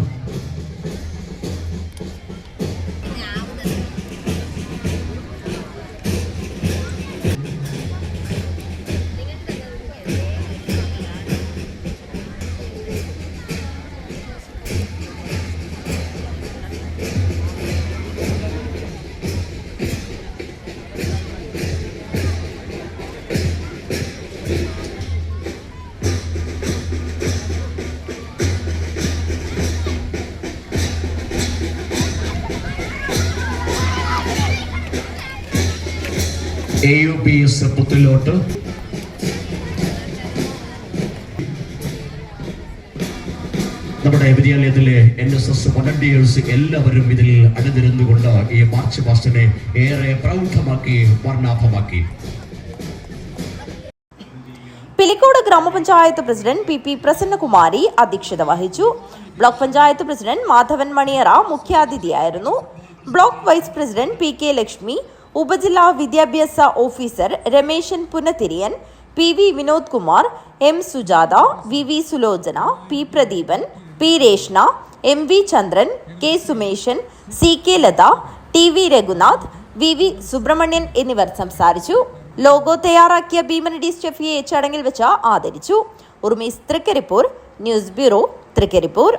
AUPS പുത്തിലോട്ട്, നമ്മുടെ വിദ്യാലയത്തിലെ NSS വളണ്ടിയേഴ്സ് എല്ലാവരും ഇതിൽ അണിനിരന്നുകൊണ്ട് ഈ മാർച്ച് പാസ്റ്റിനെ ഏറെ പ്രൗഢമാക്കി വർണ്ണാഭമാക്കി. പിലിക്കോട് ഗ്രാമപഞ്ചായത്ത് പ്രസിഡന്റ് PP പ്രസന്നകുമാരി അധ്യക്ഷത വഹിച്ചു. ബ്ലോക്ക് പഞ്ചായത്ത് പ്രസിഡന്റ് മാധവൻ മണിയറ മുഖ്യാതിഥിയായിരുന്നു. Block vice president PK Lakshmi, ഉപജില്ലാ വിദ്യാഭ്യാസ officer Rameshan Punathiriyan, PV Vinod Kumar, M Sujatha, VV Sulochana, P Pradeepan, P Reshna, MV Chandran, K Sumeshan, CK Latha, TV Raghunath, VV Subramanian എന്നിവർ സംസാരിച്ചു. ലോഗോ തയ്യാറാക്കിയ ഭീമനടി സ്റ്റെഫിയെ ചടങ്ങിൽ വെച്ച് ആദരിച്ചു. Urmees Thrikaripur, news bureau, Thrikaripur.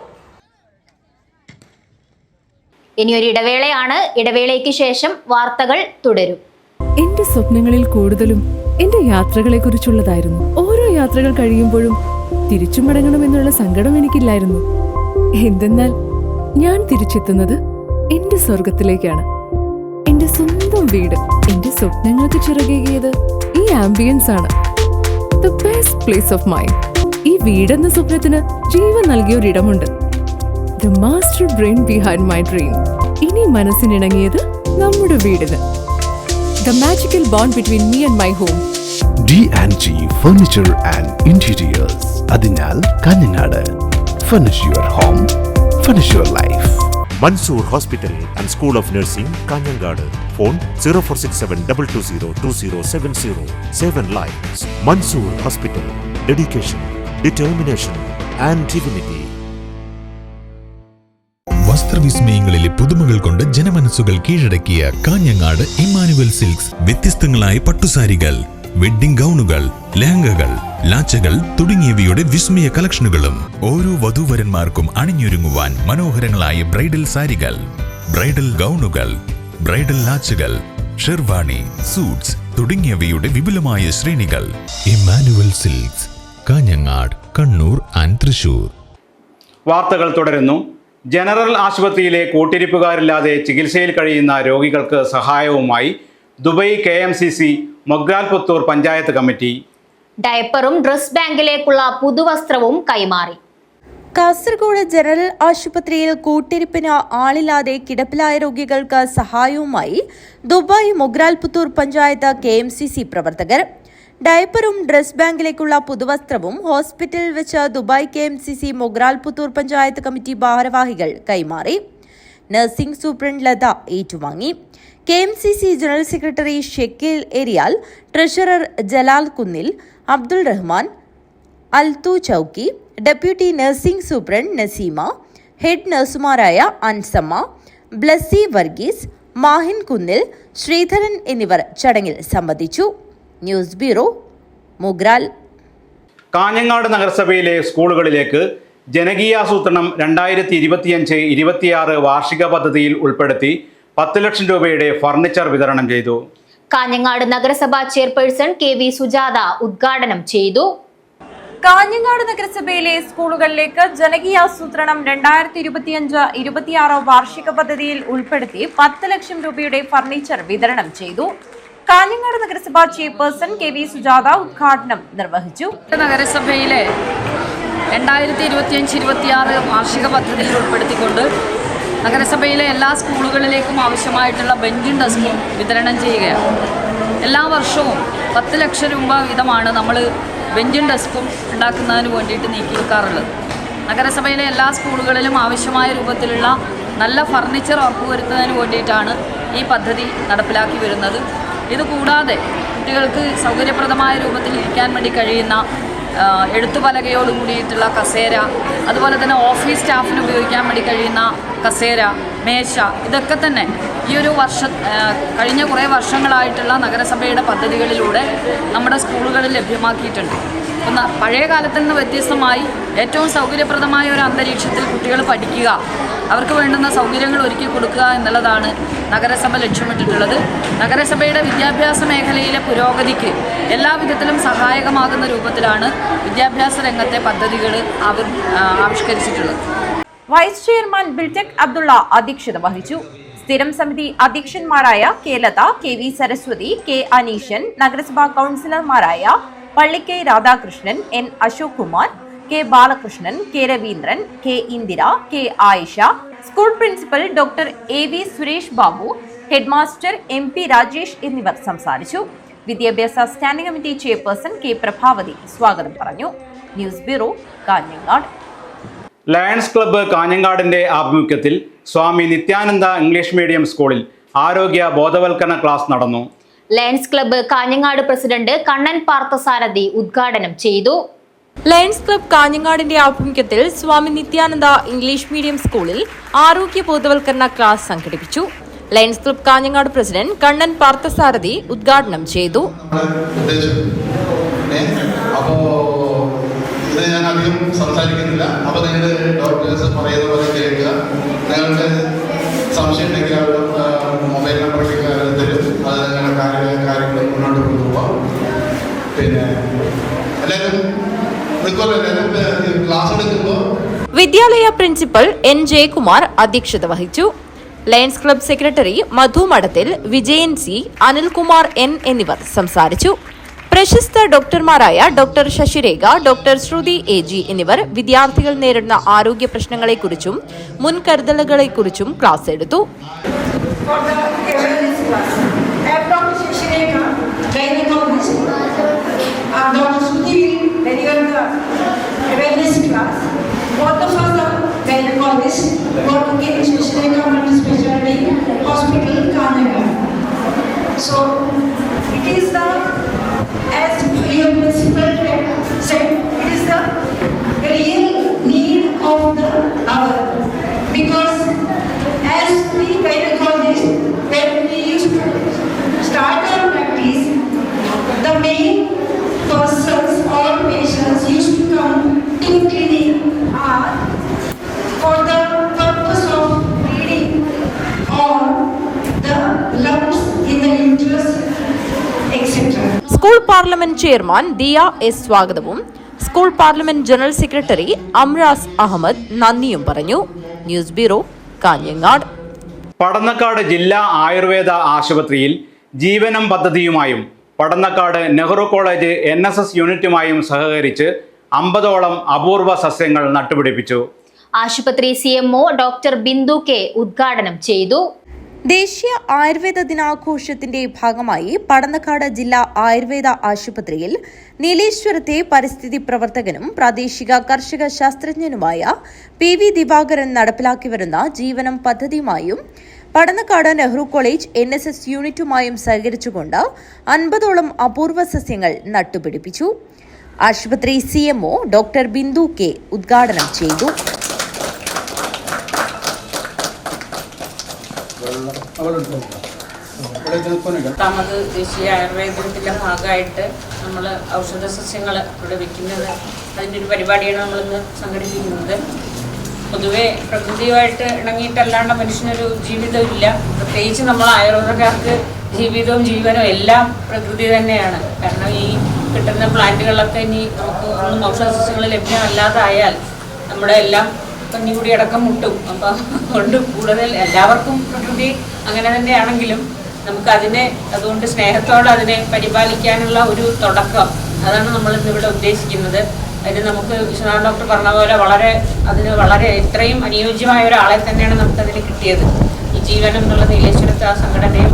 ഇനിയൊരു ഇടവേളയാണ്. ഇടവേളയ്ക്ക് ശേഷം വാർത്തകൾ തുടരും. എന്റെ സ്വപ്നങ്ങളിൽ കൂടുതലും എന്റെ യാത്രകളെ കുറിച്ചുള്ളതായിരുന്നു. ഓരോ യാത്രകൾ കഴിയുമ്പോഴും തിരിച്ചു മടങ്ങണമെന്നുള്ള സങ്കടം എനിക്കില്ലായിരുന്നു. എന്തെന്നാൽ ഞാൻ തിരിച്ചെത്തുന്നത് എന്റെ സ്വർഗത്തിലേക്കാണ്. എന്റെ സ്വന്തം വീട് എന്റെ സ്വപ്നങ്ങൾക്ക് ചിറകേകിയത് ഈ ആംബിയൻസ് ആണ്. The best place of mind. ഈ വീടെന്ന സ്വപ്നത്തിന് ജീവൻ നൽകിയ ഒരിടമുണ്ട്. The master brain behind my dream. ഇനി മനസ്സിനിണങ്ങിയത് നമ്മുടെ വീടിന്. The magical bond between me and my home. D&G Furniture and Interiors. അതിനാൽ Kanhangad. Furnish your home, furnish your life. Mansoor Hospital and School of Nursing, Kanyangadu. Phone 0467220270. 7 lives. Mansoor Hospital. Dedication, determination and dignity. വസ്ത്രവിസ്മയങ്ങളിലെ പുതുമകൾ കൊണ്ട് ജനമനസ്സുകൾ കീഴടക്കിയ കാഞ്ഞങ്ങാട് ഇമ്മാനുവൽ സിൽക്സ്. വ്യത്യസ്തങ്ങളായ പട്ടുസാരികൾ, വെഡ്ഡിംഗ് ഗൗണുകൾ, ലെഹങ്കകൾ, ലാച്ചകൾ തുടങ്ങിയവയുടെ വിസ്മയ കളക്ഷനുകളും ഓരോ വധൂവരന്മാർക്കും അണിഞ്ഞൊരുങ്ങുവാൻ മനോഹരങ്ങളായ ബ്രൈഡൽ സാരികൾ, ബ്രൈഡൽ ഗൗണുകൾ, ബ്രൈഡൽ ലാച്ചകൾ, ഷെർവാണി, സൂട്ട്സ് തുടങ്ങിയവയുടെ വിപുലമായ ശ്രേണികൾ. Emmanuel Silks, Kanhangad, Kannur and Thrissur. വാർത്തകൾ തുടരുന്നു. ജനറൽ ആശുപത്രിയിലെ കൂട്ടിരിപ്പുകാരില്ലാതെ ചികിത്സയിൽ കഴിയുന്ന രോഗികൾക്ക് സഹായവുമായി Dubai KMCC Mogral Puthur panchayat committee. ഡയപ്പറും ഡ്രസ് ബാങ്കിലേക്കുള്ള പുതുവസ്ത്രവും കൈമാറി. കാസർഗോഡ് ജനറൽ ആശുപത്രിയിൽ കൂട്ടിരിപ്പിന് ആളില്ലാതെ കിടപ്പിലായ രോഗികൾക്ക് സഹായവുമായി ദുബായ് മൊഗ്രാൽ പുത്തൂർ പഞ്ചായത്ത് KMCC പ്രവർത്തകർ. ഡയപ്പറും ഡ്രസ് ബാങ്കിലേക്കുള്ള പുതുവസ്ത്രവും ഹോസ്പിറ്റലിൽ വെച്ച് Dubai KMCC Mogral Puthur panchayat committee ഭാരവാഹികൾ കൈമാറി. നഴ്സിംഗ് സൂപ്രണ്ട് ലത ഏറ്റുവാങ്ങി. KMCC general secretary Shakeel Eriyal, treasurer Jalal Kunnil, Abdul Rahman, Althu Chowki, deputy nursing superintendent Naseema, head നഴ്സുമാരായ അൻസമ്മ, ബ്ലസ്സി വർഗീസ്, മാഹിൻ കുന്നിൽ, ശ്രീധരൻ എന്നിവർ ചടങ്ങിൽ സംബന്ധിച്ചു. News bureau, Mogral. കാഞ്ഞങ്ങാട് നഗരസഭയിലെ സ്കൂളുകളിലേക്ക് ജനകീയാസൂത്രണം 2025-26 വാർഷിക പദ്ധതിയിൽ ഉൾപ്പെടുത്തി 10 ലക്ഷം രൂപയുടെ ഫർണിച്ചർ വിതരണം ചെയ്തു. കാഞ്ഞങ്ങാട് നഗരസഭാ ചെയർപേഴ്സൺ KV സുജാത ഉദ്ഘാടനം ചെയ്തു. കാഞ്ഞങ്ങാട് നഗരസഭയിലെ സ്കൂളുകളിലേക്ക് ജനകീയാസൂത്രണം 2025-26 വാർഷിക പദ്ധതിയിൽ ഉൾപ്പെടുത്തി 10 ലക്ഷം രൂപയുടെ ഫർണിച്ചർ വിതരണം ചെയ്തു. കാഞ്ഞങ്ങാട് നഗരസഭാ ചെയർപേഴ്സൺ KV സുജാത ഉദ്ഘാടനം നിർവഹിച്ചു. നഗരസഭയിലെ 2025-26 വാർഷിക പദ്ധതിയിൽ ഉൾപ്പെടുത്തിക്കൊണ്ട് നഗരസഭയിലെ എല്ലാ സ്കൂളുകളിലേക്കും ആവശ്യമായിട്ടുള്ള ബെഞ്ചും ഡെസ്കും വിതരണം ചെയ്യുകയാണ്. എല്ലാ വർഷവും 10 ലക്ഷം രൂപ വീതമാണ് നമ്മൾ ബെഞ്ചും ഡെസ്കും ഉണ്ടാക്കുന്നതിന് വേണ്ടിയിട്ട് നീക്കി വെക്കാറുള്ളത്. നഗരസഭയിലെ എല്ലാ സ്കൂളുകളിലും ആവശ്യമായ രൂപത്തിലുള്ള നല്ല ഫർണിച്ചർ ഉറപ്പുവരുത്തുന്നതിന് വേണ്ടിയിട്ടാണ് ഈ പദ്ധതി നടപ്പിലാക്കി വരുന്നത്. ഇതുകൂടാതെ കുട്ടികൾക്ക് സൗകര്യപ്രദമായ രൂപത്തിൽ ഇരിക്കാൻ വേണ്ടി കഴിയുന്ന എഴുത്തുപലകയോട് കൂടിയിട്ടുള്ള കസേര, അതുപോലെ തന്നെ ഓഫീസ് സ്റ്റാഫിന് ഉപയോഗിക്കാൻ വേണ്ടി കഴിയുന്ന കസേര, മേശ, ഇതൊക്കെ തന്നെ ഈ ഒരു കഴിഞ്ഞ കുറേ വർഷങ്ങളായിട്ടുള്ള നഗരസഭയുടെ പദ്ധതികളിലൂടെ നമ്മുടെ സ്കൂളുകളിൽ ലഭ്യമാക്കിയിട്ടുണ്ട്. പഴയ കാലത്തിൽ നിന്ന് വ്യത്യസ്തമായി ഏറ്റവും സൗകര്യപ്രദമായ ഒരു അന്തരീക്ഷത്തിൽ കുട്ടികൾ പഠിക്കുക, അവർക്ക് വേണ്ടുന്ന സൗകര്യങ്ങൾ ഒരുക്കി കൊടുക്കുക എന്നുള്ളതാണ് നഗരസഭ ലക്ഷ്യമിട്ടിട്ടുള്ളത്. നഗരസഭയുടെ വിദ്യാഭ്യാസ മേഖലയിലെ പുരോഗതിക്ക് എല്ലാവിധത്തിലും സഹായകമാകുന്ന രൂപത്തിലാണ് വിദ്യാഭ്യാസ രംഗത്തെ പദ്ധതികൾ ആവിഷ്കരിച്ചിട്ടുള്ളത്. വൈസ് ചെയർമാൻ ബിൽടെക് അബ്ദുള്ള അധ്യക്ഷത വഹിച്ചു. സ്ഥിരം സമിതി അധ്യക്ഷന്മാരായ K Latha, KV Saraswati, K Aneeshan, നഗരസഭാ കൗൺസിലർമാരായ Pallikkai Radhakrishnan, N Ashok Kumar, K Balakrishnan, K Raveendran, K Indira, K Ayisha, school principal doctor AV Suresh Babu, headmaster MP Rajesh എന്നിവർ സംസാരിച്ചു. വിദ്യാഭ്യാസ standing committee chairperson K Prabhavathi സ്വാഗതം പറഞ്ഞു. News bureau, Kanhangad. Lions club കാഞ്ഞങ്ങാടിന്റെ ആഭിമുഖ്യത്തിൽ സ്വാമി നിത്യാനന്ദ ഇംഗ്ലീഷ് മീഡിയം സ്കൂളിൽ ആരോഗ്യ ബോധവൽക്കരണ ക്ലാസ് നടന്നു. Lions club Kanhangad president Kannan Parthasarathy ഉദ്ഘാടനം ചെയ്തു. ലയൺസ് ക്ലബ്ബ് കാഞ്ഞങ്ങാടിന്റെ ആഭിമുഖ്യത്തിൽ സ്വാമി നിത്യാനന്ദ ഇംഗ്ലീഷ് മീഡിയം സ്കൂളിൽ ആരോഗ്യ ബോധവൽക്കരണ ക്ലാസ് സംഘടിപ്പിച്ചു. Lions club Kanhangad president Kannan Parthasarathy ഉദ്ഘാടനം ചെയ്തു. ഇത് ഞാൻ അധികം സംസാരിക്കുന്നില്ല. അപ്പോൾ നിങ്ങൾ ഡോക്ടേഴ്സ് പറയുന്ന പോലെ കേൾക്കുക. നിങ്ങളുടെ സംശയം ഉണ്ടെങ്കിൽ അവരുടെ മൊബൈൽ നമ്പറിലേക്ക് തരും. അത് നിങ്ങളുടെ കാര്യങ്ങൾ മുന്നോട്ട് കൊണ്ടുപോകാം. പിന്നെ എല്ലാവരും ക്ലാസ് എടുക്കുമ്പോൾ വിദ്യാലയ പ്രിൻസിപ്പൽ N ജയകുമാർ അധ്യക്ഷത വഹിച്ചു. ലയൺസ് ക്ലബ്ബ് സെക്രട്ടറി മധു മഠത്തിൽ, വിജയൻ C, അനിൽകുമാർ N എന്നിവർ സംസാരിച്ചു. പ്രശസ്ത ഡോക്ടർമാരായ ഡോക്ടർ ശശിരേഖ, ഡോക്ടർ ശ്രുതി AG എന്നിവർ വിദ്യാർത്ഥികൾ നേരിടുന്ന ആരോഗ്യ പ്രശ്നങ്ങളെക്കുറിച്ചും മുൻകരുതലുകളെക്കുറിച്ചും ക്ലാസ് എടുത്തു. As your principal said, it is the real need of the hour, because as we gynecologists, when we used to start our practice, the main persons or patients used to come to clinic are for the purpose of bleeding or the lumps in the uterus, etc. School parliament chairman Diya S സ്വാഗതവും school parliament general secretary Amras Ahmed നന്ദിയും പറഞ്ഞു. News bureau, Kanhangad. പടന്നക്കാട് ജില്ലാ ആയുർവേദ ആശുപത്രിയിൽ ജീവനം പദ്ധതിയുമായും പടന്നക്കാട് നെഹ്റു കോളേജ് NSS യൂണിറ്റുമായും സഹകരിച്ച് 50ഓളം അപൂർവ സസ്യങ്ങൾ നട്ടുപിടിപ്പിച്ചു. ആശുപത്രി CMO ഡോക്ടർ ബിന്ദു K ഉദ്ഘാടനം ചെയ്തു. ദേശീയ ആയുർവേദ ദിനാഘോഷത്തിന്റെ ഭാഗമായി പടന്നക്കാട് ജില്ലാ ആയുർവേദ ആശുപത്രിയിൽ നീലേശ്വരത്തെ പരിസ്ഥിതി പ്രവർത്തകനും പ്രാദേശിക കർഷക ശാസ്ത്രജ്ഞനുമായ PV ദിവാകരൻ നടപ്പിലാക്കി വരുന്ന ജീവനം പദ്ധതിയുമായും പടന്നക്കാട് നെഹ്റു കോളേജ് NSS യൂണിറ്റുമായും സഹകരിച്ചുകൊണ്ട് 50ഓളം അപൂർവ സസ്യങ്ങൾ നട്ടുപിടിപ്പിച്ചു. ആശുപത്രി CMO ഡോക്ടർ ബിന്ദു K ഉദ്ഘാടനം ചെയ്തു. പത്താമത് ദേശീയ ആയുർവേദ ദിനത്തിൻ്റെ ഭാഗമായിട്ട് നമ്മൾ ഔഷധ സസ്യങ്ങൾ ഇവിടെ വെക്കുന്നത്, അതിൻ്റെ ഒരു പരിപാടിയാണ് നമ്മളിന്ന് സംഘടിപ്പിക്കുന്നത്. പൊതുവെ പ്രകൃതിയുമായിട്ട് ഇണങ്ങിയിട്ടല്ലാണ്ട് മനുഷ്യനൊരു ജീവിതമില്ല. പ്രത്യേകിച്ച് നമ്മൾ ആയുർവേദക്കാർക്ക് ജീവിതവും ജീവനും എല്ലാം പ്രകൃതി തന്നെയാണ്. കാരണം ഈ കിട്ടുന്ന പ്ലാന്റുകളൊക്കെ ഇനി നമുക്ക് ഒന്നും ഔഷധ സസ്യങ്ങൾ ലഭ്യമല്ലാതായാൽ നമ്മുടെ എല്ലാം കഞ്ഞിക്കുടി അടക്കം മുട്ടും. അപ്പം അതുകൊണ്ട് കൂടുതൽ എല്ലാവർക്കും പ്രകൃതി അങ്ങനെ തന്നെയാണെങ്കിലും നമുക്കതിനെ അതുകൊണ്ട് സ്നേഹത്തോടെ അതിനെ പരിപാലിക്കാനുള്ള ഒരു തുടക്കം, അതാണ് നമ്മളിന്നിവിടെ ഉദ്ദേശിക്കുന്നത്. അതിന് നമുക്ക് വിശ്വനാഥ് ഡോക്ടർ പറഞ്ഞ പോലെ വളരെ ഇത്രയും അനുയോജ്യമായ ഒരാളെ തന്നെയാണ് നമുക്കതിന് കിട്ടിയത്. ഈ ജീവനം എന്നുള്ള നീലേശ്വരത്തെ ആ സംഘടനയും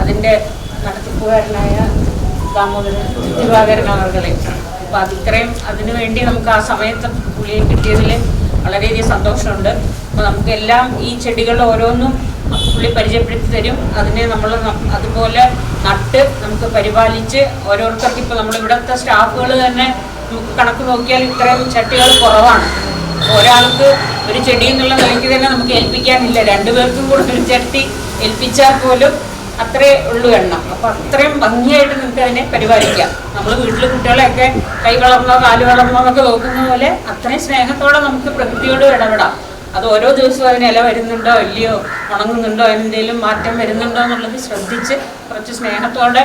അതിൻ്റെ നടത്തിപ്പുകാരനായ ദാമോദരൻ ദിവാകരൻ അവർകളെ. അപ്പോൾ അതിത്രയും അതിനു വേണ്ടി നമുക്ക് ആ സമയത്ത് പുള്ളിയെ കിട്ടിയതിൽ വളരെയധികം സന്തോഷമുണ്ട്. അപ്പോൾ നമുക്കെല്ലാം ഈ ചെടികൾ ഓരോന്നും പുള്ളി പരിചയപ്പെടുത്തി തരും. അതിനെ നമ്മൾ അതുപോലെ നട്ട് നമുക്ക് പരിപാലിച്ച് ഓരോരുത്തർക്ക് ഇപ്പോൾ നമ്മളിവിടുത്തെ സ്റ്റാഫുകൾ തന്നെ നമുക്ക് കണക്ക് നോക്കിയാൽ ഇത്രയും ചട്ടികൾ കുറവാണ്. ഒരാൾക്ക് ഒരു ചെടി എന്നുള്ള നിലയ്ക്ക് തന്നെ നമുക്ക് ഏൽപ്പിക്കാനില്ല. 2 പേർക്കും കൂടെ ഒരു ചട്ടി ഏൽപ്പിച്ചാൽ പോലും അത്രേ ഉള്ളൂ എണ്ണം. അപ്പോൾ അത്രയും ഭംഗിയായിട്ട് നിങ്ങൾക്ക് അതിനെ പരിപാലിക്കാം. നമ്മൾ വീട്ടിൽ കുട്ടികളെയൊക്കെ കൈ വളർന്നോ കാല് വളർന്നോ എന്നൊക്കെ നോക്കുന്ന പോലെ അത്രയും സ്നേഹത്തോടെ നമുക്ക് പ്രകൃതിയോട് ഇടപെടാം. അത് ഓരോ ദിവസവും അതിന് ഇല വരുന്നുണ്ടോ ഇല്ലയോ, ഉണങ്ങുന്നുണ്ടോ, അതിനെന്തെങ്കിലും മാറ്റം വരുന്നുണ്ടോ എന്നുള്ളത് ശ്രദ്ധിച്ച് കുറച്ച് സ്നേഹത്തോടെ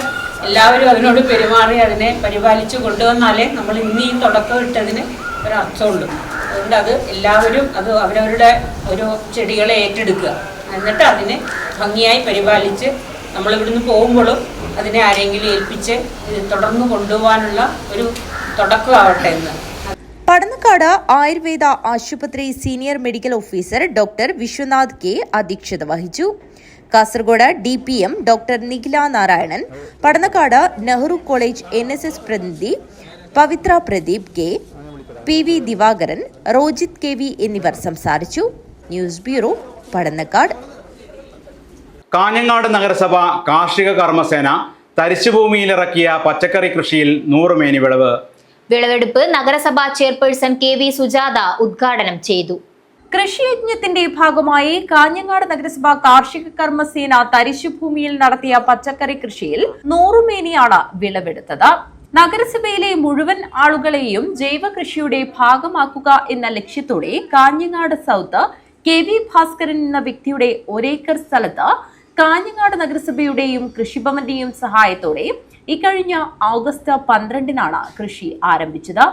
എല്ലാവരും അതിനോട് പെരുമാറി അതിനെ പരിപാലിച്ച് കൊണ്ടുവന്നാലേ നമ്മൾ ഇന്ന് ഈ തുടക്കം ഇട്ടതിന് ഒരർത്ഥമുള്ളൂ. അതുകൊണ്ട് അത് എല്ലാവരും അവരവരുടെ ഓരോ ചെടികളെ ഏറ്റെടുക്കുക, എന്നിട്ട് അതിനെ ഭംഗിയായി പരിപാലിച്ച് നമ്മളിവിടുന്ന് പോകുമ്പോഴും അതിനെ ആരെങ്കിലും ഏൽപ്പിച്ച് ഇത് തുടർന്ന് കൊണ്ടുപോകാനുള്ള ഒരു തുടക്കമാവട്ടെ എന്ന്. പടന്നക്കാട് ആയുർവേദ ആശുപത്രി senior medical officer doctor Vishwanath K അധ്യക്ഷത വഹിച്ചു. Kasaragod DPM doctor Nikhila Narayanan, Padannakkad Nehru college NSS പ്രതിനിധി Pavithra Pradeep K, PV Divakaran, Rojith KV എന്നിവർ സംസാരിച്ചു. News bureau, Padannakkad. കാഞ്ഞങ്ങാട് നഗരസഭ കാർഷിക കർമ്മസേന തരിശുഭൂമിയിലിറക്കിയ പച്ചക്കറി കൃഷിയിൽ 100 മേനി വിളവ്. വിളവെടുപ്പ് നഗരസഭാ ചെയർപേഴ്സൺ KV സുജാത ഉദ്ഘാടനം ചെയ്തു. കൃഷിയജ്ഞത്തിന്റെ ഭാഗമായി കാഞ്ഞങ്ങാട് നഗരസഭ കാർഷിക കർമ്മസേന തരിശുഭൂമിയിൽ നടത്തിയ പച്ചക്കറി കൃഷിയിൽ 100 മേനിയാണ് വിളവെടുത്തത്. നഗരസഭയിലെ മുഴുവൻ ആളുകളെയും ജൈവ കൃഷിയുടെ ഭാഗമാക്കുക എന്ന ലക്ഷ്യത്തോടെ കാഞ്ഞങ്ങാട് സൗത്ത് KV ഭാസ്കരൻ എന്ന വ്യക്തിയുടെ 1 ഏക്കർ സ്ഥലത്ത് കാഞ്ഞങ്ങാട് നഗരസഭയുടെയും കൃഷിഭവന്റെയും സഹായത്തോടെ ഇക്കഴിഞ്ഞ ഓഗസ്റ്റ് 12-നാണ് കൃഷി ആരംഭിച്ചത്.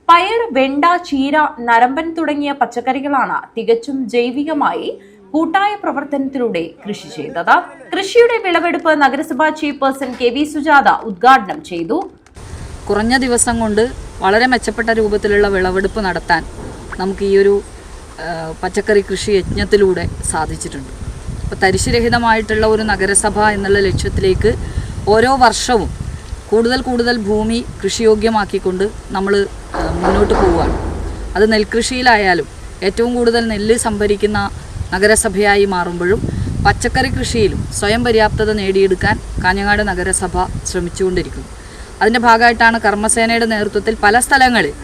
പയർ, വെണ്ട, ചീര, നരമ്പൻ തുടങ്ങിയ പച്ചക്കറികളാണ് തികച്ചും ജൈവികമായി കൂട്ടായ പ്രവർത്തനത്തിലൂടെ കൃഷി ചെയ്തത്. കൃഷിയുടെ വിളവെടുപ്പ് നഗരസഭാ ചെയർപേഴ്സൺ KV സുജാത ഉദ്ഘാടനം ചെയ്തു. കുറഞ്ഞ ദിവസം കൊണ്ട് വളരെ മെച്ചപ്പെട്ട രൂപത്തിലുള്ള വിളവെടുപ്പ് നടത്താൻ നമുക്ക് ഈ ഒരു പച്ചക്കറി കൃഷി യജ്ഞത്തിലൂടെ സാധിച്ചിട്ടുണ്ട്. അപ്പോൾ തരിശുരഹിതമായിട്ടുള്ള ഒരു നഗരസഭ എന്നുള്ള ലക്ഷ്യത്തിലേക്ക് ഓരോ വർഷവും കൂടുതൽ ഭൂമി കൃഷിയോഗ്യമാക്കിക്കൊണ്ട് നമ്മൾ മുന്നോട്ട് പോവുകയാണ്. അത് നെൽകൃഷിയിലായാലും ഏറ്റവും കൂടുതൽ നെല്ല് സംഭരിക്കുന്ന നഗരസഭയായി മാറുമ്പോഴും പച്ചക്കറി കൃഷിയിലും സ്വയം പര്യാപ്തത നേടിയെടുക്കാൻ കാഞ്ഞങ്ങാട് നഗരസഭ ശ്രമിച്ചുകൊണ്ടിരിക്കുന്നു. അതിൻ്റെ ഭാഗമായിട്ടാണ് കർമ്മസേനയുടെ നേതൃത്വത്തിൽ പല സ്ഥലങ്ങളിൽ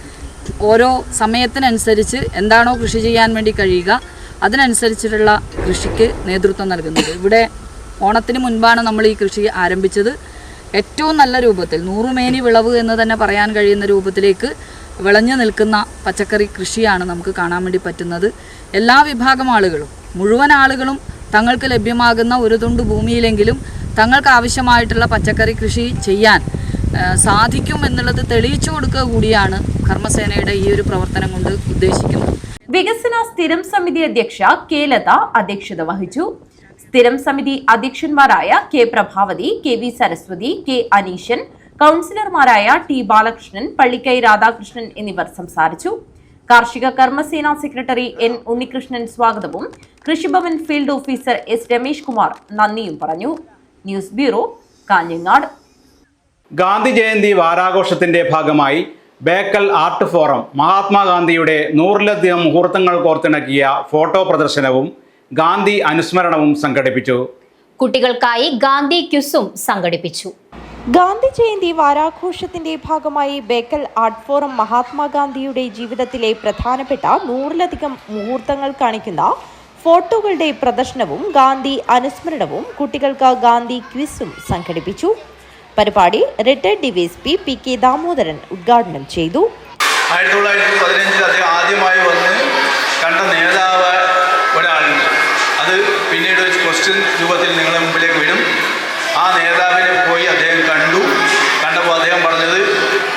ഓരോ സമയത്തിനനുസരിച്ച് എന്താണോ കൃഷി ചെയ്യാൻ വേണ്ടി കഴിയുക അതിനനുസരിച്ചിട്ടുള്ള കൃഷിക്ക് നേതൃത്വം നൽകുന്നത്. ഇവിടെ ഓണത്തിന് മുൻപാണ് നമ്മൾ ഈ കൃഷി ആരംഭിച്ചത്. ഏറ്റവും നല്ല രൂപത്തിൽ 100 മേനി വിളവ് എന്ന് തന്നെ പറയാൻ കഴിയുന്ന രൂപത്തിലേക്ക് വിളഞ്ഞു നിൽക്കുന്ന പച്ചക്കറി കൃഷിയാണ് നമുക്ക് കാണാൻ വേണ്ടി പറ്റുന്നത്. എല്ലാ വിഭാഗം ആളുകളും, മുഴുവൻ ആളുകളും തങ്ങൾക്ക് ലഭ്യമാകുന്ന ഒരു തുണ്ട് ഭൂമിയിലെങ്കിലും തങ്ങൾക്ക് ആവശ്യമായിട്ടുള്ള പച്ചക്കറി കൃഷി ചെയ്യാൻ സാധിക്കും എന്നുള്ളത് തെളിയിച്ചു കൊടുക്കുക കൂടിയാണ് കർമ്മസേനയുടെ ഈ ഒരു പ്രവർത്തനം കൊണ്ട് ഉദ്ദേശിക്കുന്നത്. വികസന സ്ഥിരം സമിതി അധ്യക്ഷ K ലത അധ്യക്ഷത വഹിച്ചു. സ്ഥിരം സമിതി അധ്യക്ഷന്മാരായ K Prabhavati, KV Saraswati, K Aneeshan, കൗൺസിലർമാരായ T ബാലകൃഷ്ണൻ, പള്ളിക്കൈ രാധാകൃഷ്ണൻ എന്നിവർ സംസാരിച്ചു. കാർഷിക കർമ്മസേന സെക്രട്ടറി N ഉണ്ണികൃഷ്ണൻ സ്വാഗതവും Krishibhavan field officer S Ramesh Kumar നന്ദിയും പറഞ്ഞു. News bureau, Kanhangad. ഗാന്ധി ജയന്തി വാരാഘോഷത്തിന്റെ ഭാഗമായി ബേക്കൽ ആർട്ട് ഫോറം മഹാത്മാഗാന്ധിയുടെ 100-ലധികം മുഹൂർത്തങ്ങൾ കോർത്തിണക്കിയ ഫോട്ടോ പ്രദർശനവും ഗാന്ധി അനുസ്മരണവും സംഘടിപ്പിച്ചു. കുട്ടികൾക്കായി ഗാന്ധി ക്വിസും സംഘടിപ്പിച്ചു. ഗാന്ധി ജയന്തി വാരാഘോഷത്തിന്റെ ഭാഗമായി ബേക്കൽ ആർട്ട് ഫോറം മഹാത്മാഗാന്ധിയുടെ ജീവിതത്തിലെ പ്രധാനപ്പെട്ട 100-ലധികം മുഹൂർത്തങ്ങൾ കാണിക്കുന്ന ഫോട്ടോകളുടെ പ്രദർശനവും ഗാന്ധി അനുസ്മരണവും കുട്ടികൾക്ക് ഗാന്ധി ക്വിസും സംഘടിപ്പിച്ചു. പരിപാടി റിട്ടയർഡ് DVSP PK ദാമോദരൻ ഉദ്ഘാടനം ചെയ്തു. 1915 അദ്ദേഹം ആദ്യമായി വന്ന് കണ്ട നേതാവ് ഒരാളുണ്ട്. അത് പിന്നീട് ഒരു ക്വസ്റ്റ്യൻ രൂപത്തിൽ നിങ്ങളുടെ മുമ്പിലേക്ക് വരും. ആ നേതാവിനെ പോയി അദ്ദേഹം കണ്ടപ്പോൾ അദ്ദേഹം പറഞ്ഞത്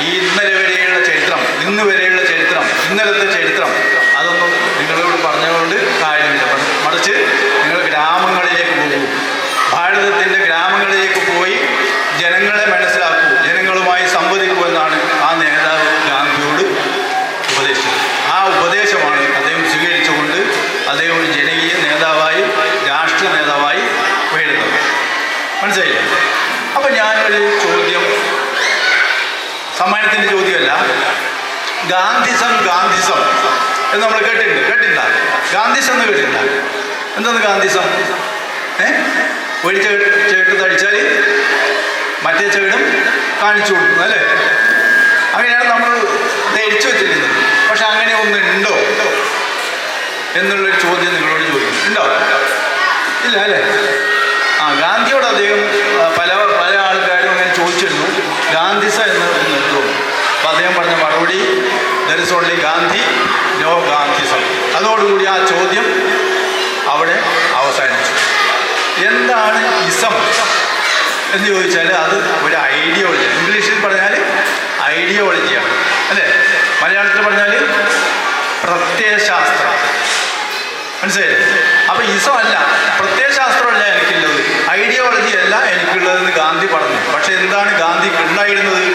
ഈ ഇന്നലെ വരെയുള്ള ചരിത്രം, ഇന്ന് വരെയുള്ള ചരിത്രം, ഇന്നലത്തെ ചരിത്രം അതൊന്നും നിങ്ങളോട് പറഞ്ഞതുകൊണ്ട് കാര്യമില്ല. മറിച്ച് നിങ്ങൾ ഗ്രാമങ്ങളിലേക്ക് പോകൂ, ഭാരതത്തിൻ്റെ ഗ്രാമങ്ങളിലേക്ക് പോയി ജനങ്ങളെ മനസ്സിലാക്കൂ, ജനങ്ങളുമായി സംവദിക്കൂ എന്നാണ് ആ നേതാവ് ഗാന്ധിയോട് ഉപദേശിച്ചത്. ആ ഉപദേശമാണ് അദ്ദേഹം സ്വീകരിച്ചുകൊണ്ട് അദ്ദേഹം ഒരു ജനകീയ നേതാവായി, രാഷ്ട്രീയ നേതാവായി ഉയരുന്നത്. മനസ്സിലായില്ലേ? അപ്പം ഞാനൊരു ചോദ്യം, സമ്മാനത്തിൻ്റെ ചോദ്യമല്ല, ഗാന്ധിസം എന്ന് നമ്മൾ കേട്ടിട്ടുണ്ടോ? ഗാന്ധിസം എന്ന് കേട്ടിട്ടുണ്ടോ? എന്താണ് ഗാന്ധിസം? ഒരു ചേട്ട് തടിച്ചാൽ മറ്റേ ചേടും കാണിച്ചു കൊടുക്കുന്നു, അല്ലേ? അങ്ങനെയാണ് നമ്മൾ ധരിച്ചു വെച്ചിരിക്കുന്നത്. പക്ഷെ അങ്ങനെ ഒന്നുണ്ടോ എന്നുള്ളൊരു ചോദ്യം നിങ്ങളോട് ചോദിക്കും. ഉണ്ടോ? ഇല്ല, അല്ലേ? ഗാന്ധിയോട് അദ്ദേഹം പല ആൾക്കാരും അങ്ങനെ ചോദിച്ചിരുന്നു, ഗാന്ധിസം എന്ന് നിർത്തും. അപ്പോൾ അദ്ദേഹം പറഞ്ഞ മറുപടി, there is only Gandhi, no Gandhism. അതോടുകൂടി ആ ചോദ്യം അവിടെ അവസാനിച്ചു. എന്താണ് ഇസം എന്ന് ചോദിച്ചാൽ അത് ഒരു ഐഡിയോളജി. ഇംഗ്ലീഷിൽ പറഞ്ഞാൽ ഐഡിയോളജിയാണ്, അല്ലേ? മലയാളത്തിൽ പറഞ്ഞാൽ പ്രത്യയശാസ്ത്രം. മനസ്സിലായില്ലേ? അപ്പോൾ ഇസമല്ല, പ്രത്യയശാസ്ത്രമല്ല എനിക്കുള്ളത്, ഐഡിയോളജി അല്ല എനിക്കുള്ളതെന്ന് ഗാന്ധി പറഞ്ഞു. പക്ഷെ എന്താണ് ഗാന്ധിക്ക് ഉണ്ടായിരുന്നത്?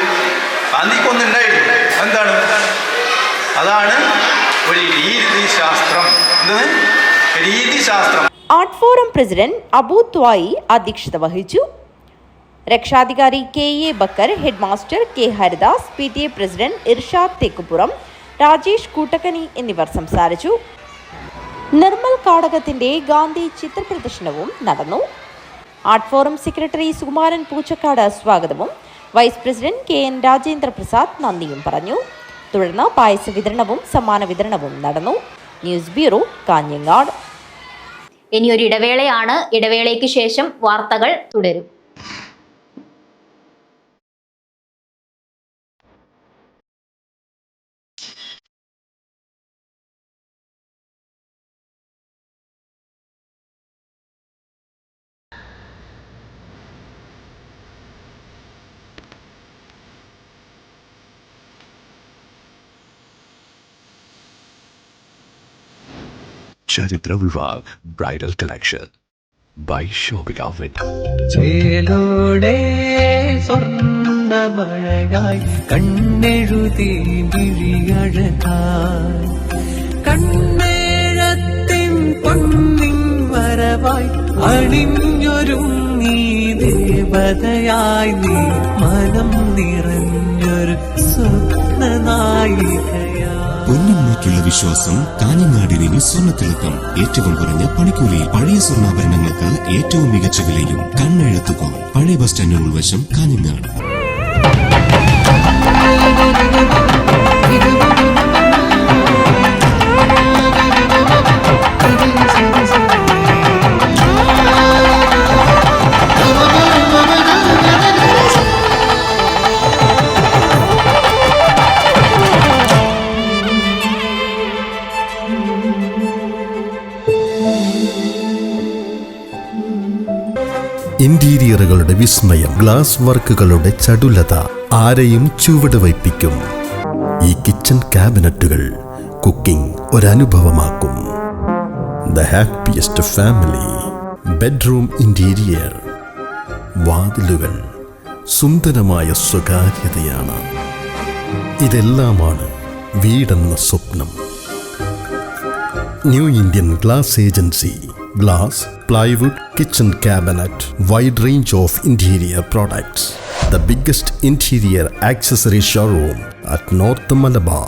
ഗാന്ധിക്കൊന്നുണ്ടായിരുന്നു. എന്താണ്? അതാണ് ഒരു രീതിശാസ്ത്രം. രീതിശാസ്ത്രം. Art forum president Abu Thwai അധ്യക്ഷത വഹിച്ചു. രക്ഷാധികാരി KA Bakkar, head master K Haridas, PTA president Irshad Thekkupuram, Rajesh Koottakkani എന്നിവർ സംസാരിച്ചു. നിർമ്മൽ കാടകത്തിന്റെ ഗാന്ധി ചിത്രപ്രദർശനവും നടന്നു. Art forum secretary Sukumaran Poochakkad സ്വാഗതവും vice president KN Rajendra Prasad നന്ദിയും പറഞ്ഞു. തുടർന്ന് പായസ വിതരണവും സമ്മാന വിതരണവും നടന്നു. News bureau, Kanhangad. ഇനിയൊരു ഇടവേളയാണ്. ഇടവേളയ്ക്ക് ശേഷം വാർത്തകൾ തുടരും. Charitra Vivag Bridal Collection by Shobika Vinta. ചേലോടെ സ്വർണ്ണമഴകായി കണ്ണെഴുതി വിഴിയഴകായി കണ്ണേഴത്തിൻ പൊന്നിൻ വരവായി അണിഞ്ഞൊരുങ്ങി ദേവതയായി നീ മനം നിറഞ്ഞൊരു സ്വപ്നനായികയായി. പൊന്നിന്മേക്കുള്ള വിശ്വാസം. കാഞ്ഞങ്ങാടിന് സ്വർണ്ണത്തിളക്കം. ഏറ്റവും കുറഞ്ഞ പണിക്കൂലിയിൽ പഴയ സ്വർണ്ണാഭരണങ്ങൾക്ക് ഏറ്റവും മികച്ച വിലയും. കണ്ണെഴുത്തുകോ പഴയ ബസ് സ്റ്റാൻഡിന് ഉൾവശം, കാഞ്ഞങ്ങാട്. ഇന്റീരിയറുകളുടെ വിസ്മയം, ഗ്ലാസ് വർക്കുകളുടെ ചടുലത ആരെയും ചുവട് വയ്പ്പിക്കും. ഈ കിച്ചൺ ക്യാബിനറ്റുകൾ കുക്കിംഗ് ഒരനുഭവമാക്കും. The happiest family. Bedroom interior, വാതിലുകൾ സുന്ദരമായ സ്വകാര്യതയാണ്. ഇതെല്ലാമാണ് വീടെന്ന സ്വപ്നം. New Indian glass agency. Glass, plywood, kitchen cabinet, wide range of interior products. The biggest interior accessory showroom at North Malabar.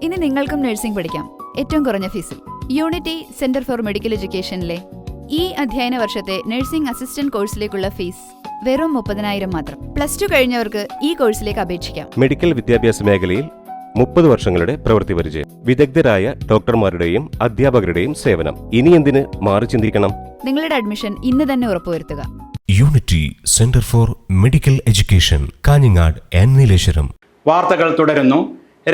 ഇനി നിങ്ങൾക്കും നഴ്സിംഗ് പഠിക്കാം ഏറ്റവും കുറഞ്ഞ ഫീസിൽ. യൂണിറ്റി സെന്റർ ഫോർ മെഡിക്കൽ എഡ്യൂക്കേഷനിലെ ഈ അധ്യയന വർഷത്തെ നഴ്സിംഗ് അസിസ്റ്റന്റ് കോഴ്സിലേക്കുള്ള ഫീസ് വെറും 30,000 മാത്രം. +2 കഴിഞ്ഞവർക്ക് ഈ കോഴ്സിലേക്ക് അപേക്ഷിക്കാം. മെഡിക്കൽ വിദ്യാഭ്യാസ മേഖലയിൽ 30 വർഷങ്ങളുടെ പ്രവൃത്തി പരിചയം, വിദഗ്ധരായ ഡോക്ടർമാരുടെയും അധ്യാപകരുടെയും സേവനം. ഇനി എന്തിന് മാറി ചിന്തിക്കണം? നിങ്ങളുടെ അഡ്മിഷൻ ഇന്ന് തന്നെ ഉറപ്പുവരുത്തുക. Unity centre for medical education, Kanhangad and Nileshwaram. വാർത്തകൾ തുടരുന്നു.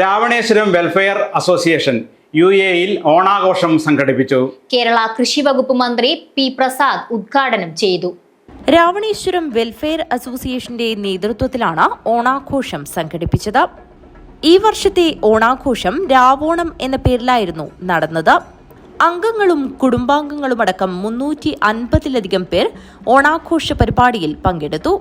രാവണേശ്വരം വെൽഫെയർ അസോസിയേഷൻ UAE ഓണാഘോഷം സംഘടിപ്പിച്ചു. കേരള കൃഷി വകുപ്പ് മന്ത്രി P പ്രസാദ് ഉദ്ഘാടനം ചെയ്തു. രാവണേശ്വരം വെൽഫെയർ അസോസിയേഷന്റെ നേതൃത്വത്തിലാണ് ഓണാഘോഷം സംഘടിപ്പിച്ചത്. ഈ വർഷത്തെ ഓണാഘോഷം രാവോണം എന്ന പേരിലായിരുന്നു നടന്നത്. അംഗങ്ങളും കുടുംബാംഗങ്ങളുമടക്കം 350-ലധികം പേർ ഓണാഘോഷ പരിപാടിയിൽ പങ്കെടുത്തു.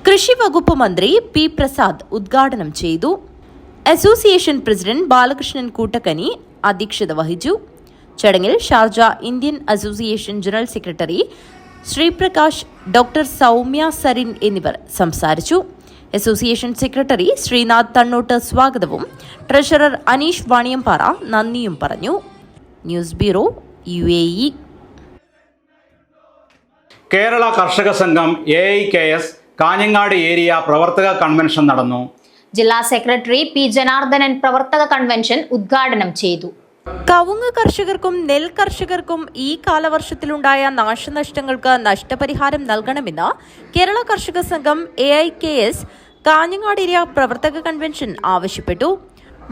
കൃഷി വകുപ്പ് മന്ത്രി P പ്രസാദ് ഉദ്ഘാടനം ചെയ്തു. അസോസിയേഷൻ പ്രസിഡന്റ് ബാലകൃഷ്ണൻ കൂട്ടക്കനി അധ്യക്ഷത വഹിച്ചു. ചടങ്ങിൽ Sharjah Indian association general secretary Sreeprakash, doctor Soumya Sarin എന്നിവർ സംസാരിച്ചു. അസോസിയേഷൻ സെക്രട്ടറി ശ്രീനാഥ് തണ്ണോട്ട് സ്വാഗതവും ട്രഷറർ അനീഷ് വാണിയംപാറ നന്ദിയും പറഞ്ഞു. News bureau, UAE. കേരള കർഷക സംഘം AIKS കാഞ്ഞങ്ങാട് ഏരിയ പ്രവർത്തക കൺവെൻഷൻ നടന്നു. ജില്ലാ സെക്രട്ടറി പി ജനാർദ്ദനൻ പ്രവർത്തക കൺവെൻഷൻ ഉദ്ഘാടനം ചെയ്തു. കവുങ്ങ് കർഷകർക്കും നെൽ കർഷകർക്കും ഈ കാലവർഷത്തിലുണ്ടായ നാശനഷ്ടങ്ങൾക്ക് നഷ്ടപരിഹാരം നൽകണമെന്ന് കേരള കർഷക സംഘം AIKS കാഞ്ഞങ്ങാട് ഏരിയ പ്രവർത്തക കൺവെൻഷൻ ആവശ്യപ്പെട്ടു.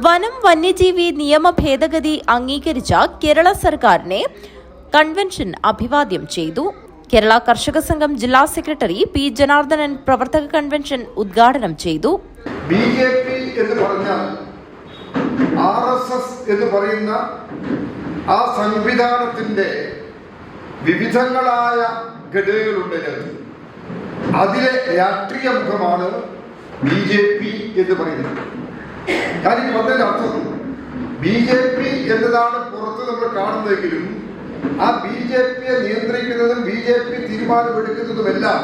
വനം വന്യജീവി നിയമ ഭേദഗതി അംഗീകരിച്ച കേരള സർക്കാരിനെ കൺവെൻഷൻ അഭിവാദ്യം ചെയ്തു. കേരള കർഷക സംഘം ജില്ലാ സെക്രട്ടറി പി ജനാർദ്ദനൻ പ്രവർത്തക കൺവെൻഷൻ ഉദ്ഘാടനം ചെയ്തു. BJP എന്ന് പറഞ്ഞാൽ RSS എന്ന് പറയുന്ന ആ സംവിധാനത്തിന്റെ വിവിധങ്ങളായ ഘടകങ്ങളുണ്ട്. അതിലെ രാഷ്ട്രീയ മുഖമാണ് BJP എന്ന് പറയുന്നത്. കാര്യം പറഞ്ഞതിന്റെ അർത്ഥം BJP എന്നതാണ് പുറത്ത് നമ്മൾ കാണുന്നതെങ്കിലും ആ BJPയെ നിയന്ത്രിക്കുന്നതും BJP തീരുമാനമെടുക്കുന്നതുമെല്ലാം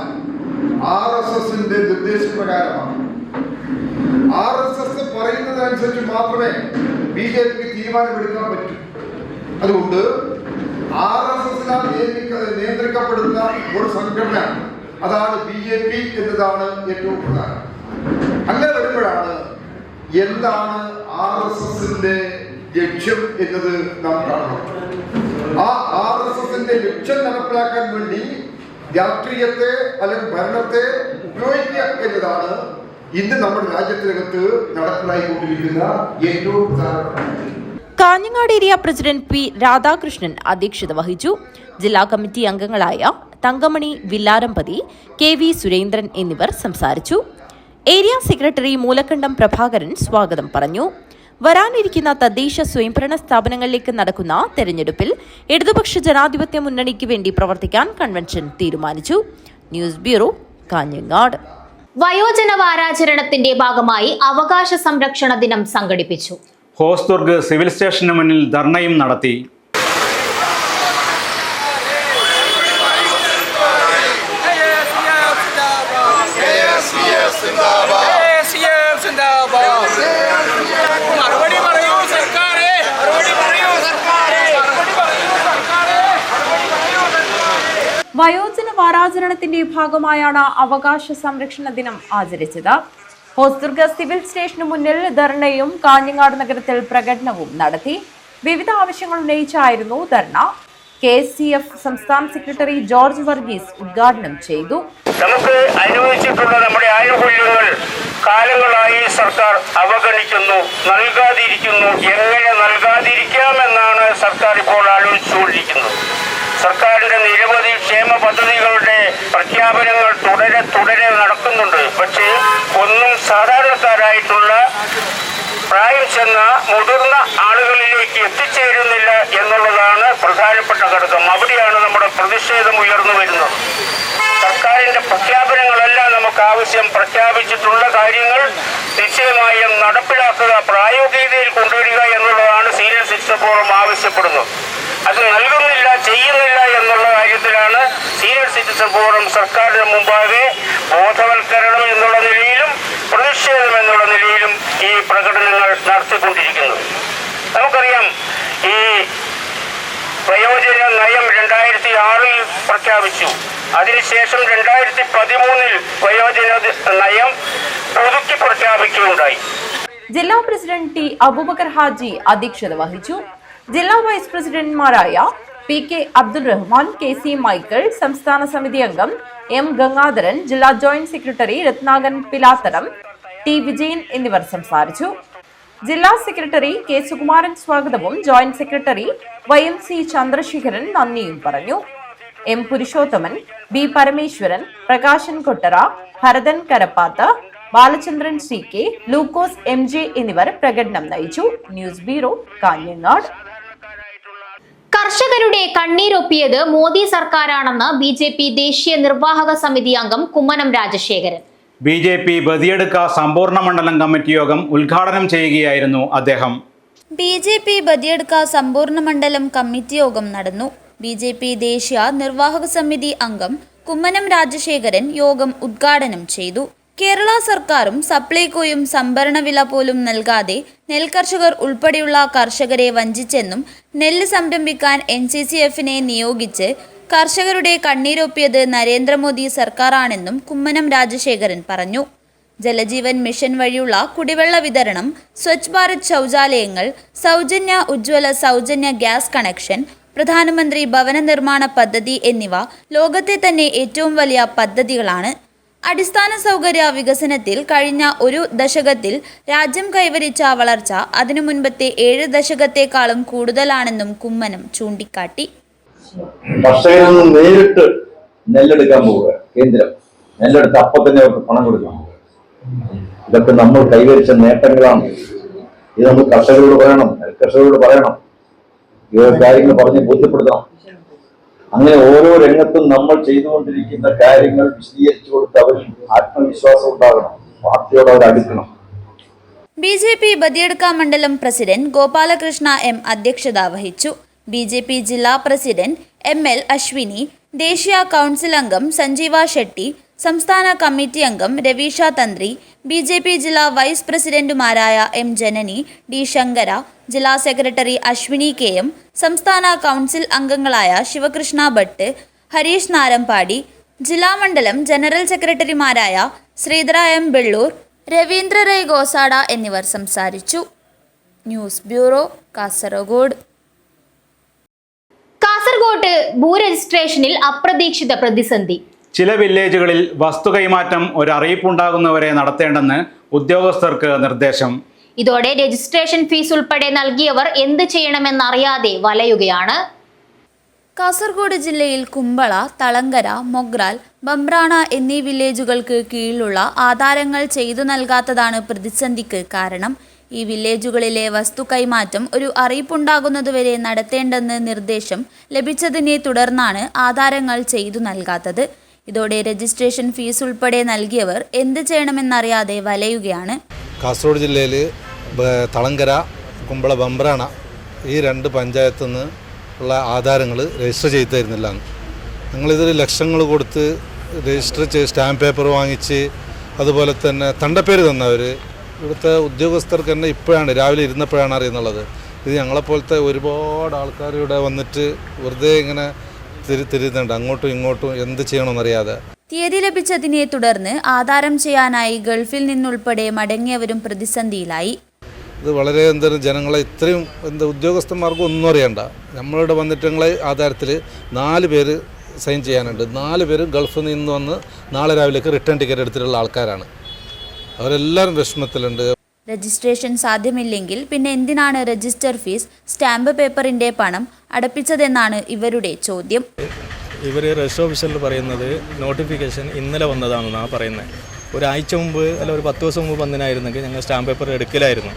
RSSന്റെ നിർദ്ദേശപ്രകാരമാണ്. RSS പറയുന്നതനുസരിച്ച് മാത്രമേ BJPക്ക് തീരുമാനമെടുക്കാൻ പറ്റൂ. അതുകൊണ്ട് RSSനാൽ നിയന്ത്രിക്കപ്പെടുന്ന ഒരു സംഘടന അതാണ് BJP എന്നതാണ് ഏറ്റവും പ്രധാനം. അങ്ങനെ വരുമ്പോഴാണ് എന്താണ് RSSന്റെ ലക്ഷ്യം എന്നത് നാം കാണണം. ആ RSSന്റെ ലക്ഷ്യം നടപ്പിലാക്കാൻ വേണ്ടി രാഷ്ട്രീയത്തെ അല്ലെങ്കിൽ ഭരണത്തെ ഉപയോഗിക്കുക എന്നതാണ് ഇന്ന് നമ്മുടെ രാജ്യത്തിനകത്ത് നടപ്പിലായിക്കൊണ്ടിരിക്കുന്ന ഏറ്റവും പ്രധാനപ്പെട്ട. Kanhangad area president P Radhakrishnan അധ്യക്ഷത വഹിച്ചു. ജില്ലാ കമ്മിറ്റി അംഗങ്ങളായ തങ്കമണി വില്ലാരംപതി, KV സുരേന്ദ്രൻ എന്നിവർ സംസാരിച്ചു. ഏരിയ സെക്രട്ടറി മൂലക്കണ്ടം പ്രഭാകരൻ സ്വാഗതം പറഞ്ഞു. വരാനിരിക്കുന്ന തദ്ദേശ സ്വയംഭരണ സ്ഥാപനങ്ങളിലേക്ക് നടക്കുന്ന തെരഞ്ഞെടുപ്പിൽ ഇടതുപക്ഷ ജനാധിപത്യ മുന്നണിക്ക് വേണ്ടി പ്രവർത്തിക്കാൻ കൺവെൻഷൻ തീരുമാനിച്ചു. News bureau, Kanhangad. വയോജന വാരാചരണത്തിന്റെ ഭാഗമായി അവകാശ സംരക്ഷണ ദിനം സംഘടിപ്പിച്ചു. ഹോസ്ദുർഗ് സിവിൽ സ്റ്റേഷന് മുന്നിൽ ധർണയും നടത്തി. വയോജന വാരാചരണത്തിന്റെ ഭാഗമായാണ് അവകാശ സംരക്ഷണ ദിനം ആചരിച്ചത്. ഹോസ്ദുർഗ് സിവിൽ സ്റ്റേഷന് മുന്നിൽ ധർണയും കാഞ്ഞങ്ങാട് നഗരത്തിൽ പ്രകടനവും നടത്തി. വിവിധ ആവശ്യങ്ങൾ ഉന്നയിച്ചായിരുന്നു ധർണ. KCF സംസ്ഥാന സെക്രട്ടറി ജോർജ് വർഗീസ് ഉദ്ഘാടനം ചെയ്തു. നമുക്ക് അനുവദിച്ചിട്ടുള്ള നമ്മുടെ ആനുകൂല്യങ്ങൾ കാലങ്ങളായി സർക്കാർ അവഗണിക്കുന്നു, നൽകാതിരിക്കുന്നു. എങ്ങനെ നൽകാതിരിക്കാമെന്നാണ് സർക്കാർ ഇപ്പോൾ ആലോചിച്ചുകൊണ്ടിരിക്കുന്നത്. സർക്കാരിന്റെ നിരവധി ക്ഷേമ പദ്ധതികളുടെ പ്രഖ്യാപനങ്ങൾ തുടരെ നടക്കുന്നുണ്ട്. പക്ഷേ ഒന്നും സാധാരണക്കാരായിട്ടുള്ള പ്രായം ചെന്ന മുതിർന്ന ആളുകളിലേക്ക് എത്തിച്ചേരുന്നില്ല എന്നുള്ളതാണ് പ്രധാനപ്പെട്ട ഘടകം. അവിടെയാണ് നമ്മുടെ പ്രതിഷേധം ഉയർന്നു വരുന്നത്. സർക്കാരിന്റെ പ്രഖ്യാപനങ്ങളെല്ലാം നമുക്ക് ആവശ്യം. പ്രഖ്യാപിച്ചിട്ടുള്ള കാര്യങ്ങൾ നിശ്ചയമായും നടപ്പിലാക്കുക, പ്രായോഗികതയിൽ കൊണ്ടുവരിക എന്നുള്ളതാണ് സീനിയർ സിറ്റിസൺ ഫോറം ആവശ്യപ്പെടുന്നത്. അത് നൽകുന്നില്ല, ചെയ്യുന്നില്ല എന്നുള്ള കാര്യത്തിലാണ് സീനിയർ സിറ്റിസൺ ഫോറം സർക്കാരിന് മുമ്പാകെ ബോധവൽക്കരണം എന്നുള്ള നിലയിലും പ്രതിഷേധം എന്നുള്ള നിലയിലും ഈ പ്രകടനങ്ങൾ നടത്തിക്കൊണ്ടിരിക്കുന്നത്. നമുക്കറിയാം, ഈ വയോജന നയം 2006 പ്രഖ്യാപിച്ചു. അതിനുശേഷം 2013 വയോജന നയം പുതുക്കി പ്രഖ്യാപിക്കുകയുണ്ടായി. ജില്ലാ പ്രസിഡന്റ് T അബൂബക്കർ ഹാജി അധ്യക്ഷത വഹിച്ചു. ജില്ലാ വൈസ് പ്രസിഡന്റുമാരായ PK Abdul Rahman, KC Michael, സംസ്ഥാന സമിതി അംഗം M ഗംഗാധരൻ, ജില്ലാ joint secretary Ratnakaran Pilatharam, T Vijayan എന്നിവർ സംസാരിച്ചു. ജില്ലാ സെക്രട്ടറി K സുകുമാരൻ സ്വാഗതവും ജോയിന്റ് സെക്രട്ടറി YMC ചന്ദ്രശേഖരൻ നന്ദിയും പറഞ്ഞു. M Purushothaman, B Parameswaran, Prakashan Kottara, Bharathan Karappath, Balachandran CK, ലൂക്കോസ് MJ എന്നിവർ പ്രകടനം നയിച്ചു. News bureau, Kanhangad. കർഷകരുടെ കണ്ണീരൊപ്പിയത് മോദി സർക്കാരാണെന്ന് BJP ദേശീയ നിർവാഹക സമിതി അംഗം കുമ്മനം രാജശേഖരൻ. BJP ബദിയടുക്ക സമ്പൂർണ്ണ മണ്ഡലം കമ്മിറ്റി യോഗം ഉദ്ഘാടനം ചെയ്യുകയായിരുന്നു അദ്ദേഹം. BJP ബദിയടുക്ക സമ്പൂർണ്ണ മണ്ഡലം കമ്മിറ്റി യോഗം നടന്നു. BJP ദേശീയ നിർവാഹക സമിതി അംഗം കുമ്മനം രാജശേഖരൻ യോഗം ഉദ്ഘാടനം ചെയ്തു. കേരള സർക്കാരും സപ്ലൈകോയും സംഭരണ വില പോലും നൽകാതെ നെൽകർഷകർ ഉൾപ്പെടെയുള്ള കർഷകരെ വഞ്ചിച്ചെന്നും നെല്ല് സംരംഭിക്കാൻ NCCFനെ നിയോഗിച്ച് കർഷകരുടെ കണ്ണീരൊപ്പിയത് നരേന്ദ്രമോദി സർക്കാരാണെന്നും കുമ്മനം രാജശേഖരൻ പറഞ്ഞു. ജലജീവൻ മിഷൻ വഴിയുള്ള കുടിവെള്ള വിതരണം, സ്വച്ഛ് ഭാരത് ശൗചാലയങ്ങൾ, സൗജന്യ ഉജ്ജ്വല സൗജന്യ ഗ്യാസ് കണക്ഷൻ, പ്രധാനമന്ത്രി ഭവന നിർമ്മാണ പദ്ധതി എന്നിവ ലോകത്തെ തന്നെ ഏറ്റവും വലിയ പദ്ധതികളാണ്. അടിസ്ഥാന സൗകര്യ വികസനത്തിൽ കഴിഞ്ഞ ഒരു ദശകത്തിൽ രാജ്യം കൈവരിച്ച വളർച്ച അതിനു മുൻപത്തെ 7 ദശകത്തെക്കാളും കൂടുതലാണെന്നും കുമ്മനം ചൂണ്ടിക്കാട്ടി. കർഷകരിൽ നിന്ന് നേരിട്ട് നെല്ലെടുക്കാൻ പോവുക കേന്ദ്രം, നെല്ലെടുത്ത് അപ്പം തന്നെ അവർക്ക് പണം കൊടുക്കാൻ പോവുക. ഇതൊക്കെ നമ്മൾ കൈവരിച്ച നേട്ടങ്ങളാണ്. ഇത് നമ്മൾ കർഷകരോട് പറയണം, നെൽകർഷകരോട് പറയണം, ഈ കാര്യങ്ങൾ പറഞ്ഞ് ബോധ്യപ്പെടുത്തണം. അങ്ങനെ ഓരോ രംഗത്തും നമ്മൾ ചെയ്തുകൊണ്ടിരിക്കുന്ന കാര്യങ്ങൾ വിശദീകരിച്ചു കൊടുത്ത് അവരിൽ ആത്മവിശ്വാസം ഉണ്ടാകണം, പാർട്ടിയോട് അവർ അടുക്കണം. BJP ബദിയടുക്ക മണ്ഡലം പ്രസിഡന്റ് ഗോപാലകൃഷ്ണ M അധ്യക്ഷത വഹിച്ചു. BJP ജില്ലാ പ്രസിഡന്റ് ML അശ്വിനി, ദേശീയ കൗൺസിൽ അംഗം സഞ്ജീവ ഷെട്ടി, സംസ്ഥാന കമ്മിറ്റി അംഗം രവീഷ തന്ത്രി, BJP ജില്ലാ വൈസ് പ്രസിഡന്റുമാരായ M ജനനി, D ശങ്കര, ജില്ലാ സെക്രട്ടറി അശ്വിനി KM, സംസ്ഥാന കൗൺസിൽ അംഗങ്ങളായ ശിവകൃഷ്ണ ഭട്ട്, ഹരീഷ് നാരമ്പാടി, ജില്ലാ മണ്ഡലം ജനറൽ സെക്രട്ടറിമാരായ ശ്രീധര M ബെള്ളൂർ, രവീന്ദ്ര റൈ ഗോസാഡ എന്നിവർ സംസാരിച്ചു. News bureau, Kasaragod. കാസർഗോഡ് ഭൂരജിസ്ട്രേഷനിൽ അപ്രതീക്ഷിത പ്രതിസന്ധി. ചില വില്ലേജുകളിൽ വസ്തു കൈമാറ്റം ഒരു അറിയിപ്പുണ്ടാകുന്നവരെ നടത്തേണ്ടെന്ന് ഉദ്യോഗസ്ഥർക്ക് നിർദ്ദേശം. ഇതോടെ രജിസ്ട്രേഷൻ ഫീസ് ഉൾപ്പെടെ നൽകിയവർ എന്ത് ചെയ്യണമെന്നറിയാതെ വലയുകയാണ്. കാസർഗോഡ് ജില്ലയിൽ കുമ്പള, തളങ്കര, മൊഗ്രാൽ, ബംബ്രാണ എന്നീ വില്ലേജുകൾക്ക് കീഴിലുള്ള ആധാരങ്ങൾ ചെയ്തു നൽകാത്തതാണ് പ്രതിസന്ധിക്ക് കാരണം. ഈ വില്ലേജുകളിലെ വസ്തു കൈമാറ്റം ഒരു അറിയിപ്പുണ്ടാകുന്നതുവരെ നടത്തേണ്ടെന്ന് നിർദ്ദേശം ലഭിച്ചതിനെ തുടർന്നാണ് ആധാരങ്ങൾ ചെയ്തു നൽകാത്തത്. ഇതോടെ രജിസ്ട്രേഷൻ ഫീസ് ഉൾപ്പെടെ നൽകിയവർ എന്ത് ചെയ്യണമെന്നറിയാതെ വലയുകയാണ്. കാസർഗോഡ് ജില്ലയിൽ തളങ്കര, കുമ്പള, ബംബ്രാണ ഈ 2 പഞ്ചായത്തിൽ നിന്ന് ഉള്ള ആധാരങ്ങൾ രജിസ്റ്റർ ചെയ്ത് തരുന്നില്ല. ഞങ്ങളിതിൽ ലക്ഷങ്ങൾ കൊടുത്ത് രജിസ്റ്റർ ചെയ്ത് സ്റ്റാമ്പ് പേപ്പർ വാങ്ങിച്ച് അതുപോലെ തന്നെ തണ്ടപ്പേര് തന്നവർ ഇവിടുത്തെ ഉദ്യോഗസ്ഥർക്ക് തന്നെ ഇപ്പോഴാണ് രാവിലെ ഇരുന്നപ്പോഴാണ് അറിയുന്നുള്ളത്. ഇത് ഞങ്ങളെപ്പോലത്തെ ഒരുപാട് ആൾക്കാർ ഇവിടെ വന്നിട്ട് വെറുതെ ഇങ്ങനെ തിരിയുന്നുണ്ട്, അങ്ങോട്ടും ഇങ്ങോട്ടും എന്ത് ചെയ്യണമെന്നറിയാതെ. തീയതി ലഭിച്ചതിനെ തുടർന്ന് ആധാരം ചെയ്യാനായി ഗൾഫിൽ നിന്നുൾപ്പെടെ മടങ്ങിയവരും പ്രതിസന്ധിയിലായി. ഇത് വളരെ ജനങ്ങളെ ഇത്രയും ഉദ്യോഗസ്ഥന്മാർക്കും ഒന്നും അറിയണ്ട. നമ്മളിവിടെ വന്നിട്ട് ഞങ്ങളെ ആധാരത്തിൽ 4 പേര് സൈൻ ചെയ്യാനുണ്ട്. 4 പേര് ഗൾഫിൽ നിന്ന് വന്ന് നാളെ രാവിലേക്ക് റിട്ടേൺ ടിക്കറ്റ് എടുത്തിട്ടുള്ള ആൾക്കാരാണ്. അവരെല്ലാവരും വിഷമത്തിലുണ്ട്. രജിസ്ട്രേഷൻ സാധ്യമില്ലെങ്കിൽ പിന്നെ എന്തിനാണ് രജിസ്റ്റർ ഫീസ്, സ്റ്റാമ്പ് പേപ്പറിന്റെ പണം അടപ്പിച്ചതെന്നാണ് ഇവരുടെ ചോദ്യം. ഇവർ രജിസ്റ്റർ ഓഫീസറിൽ പറയുന്നത് നോട്ടിഫിക്കേഷൻ ഇന്നലെ വന്നതാണെന്നാണ് പറയുന്നത്. ഒരാഴ്ച മുമ്പ് അല്ല ഒരു 10 ദിവസം മുമ്പ് വന്നതിനായിരുന്നെങ്കിൽ ഞങ്ങൾ സ്റ്റാമ്പ് പേപ്പർ എടുക്കലായിരുന്നു,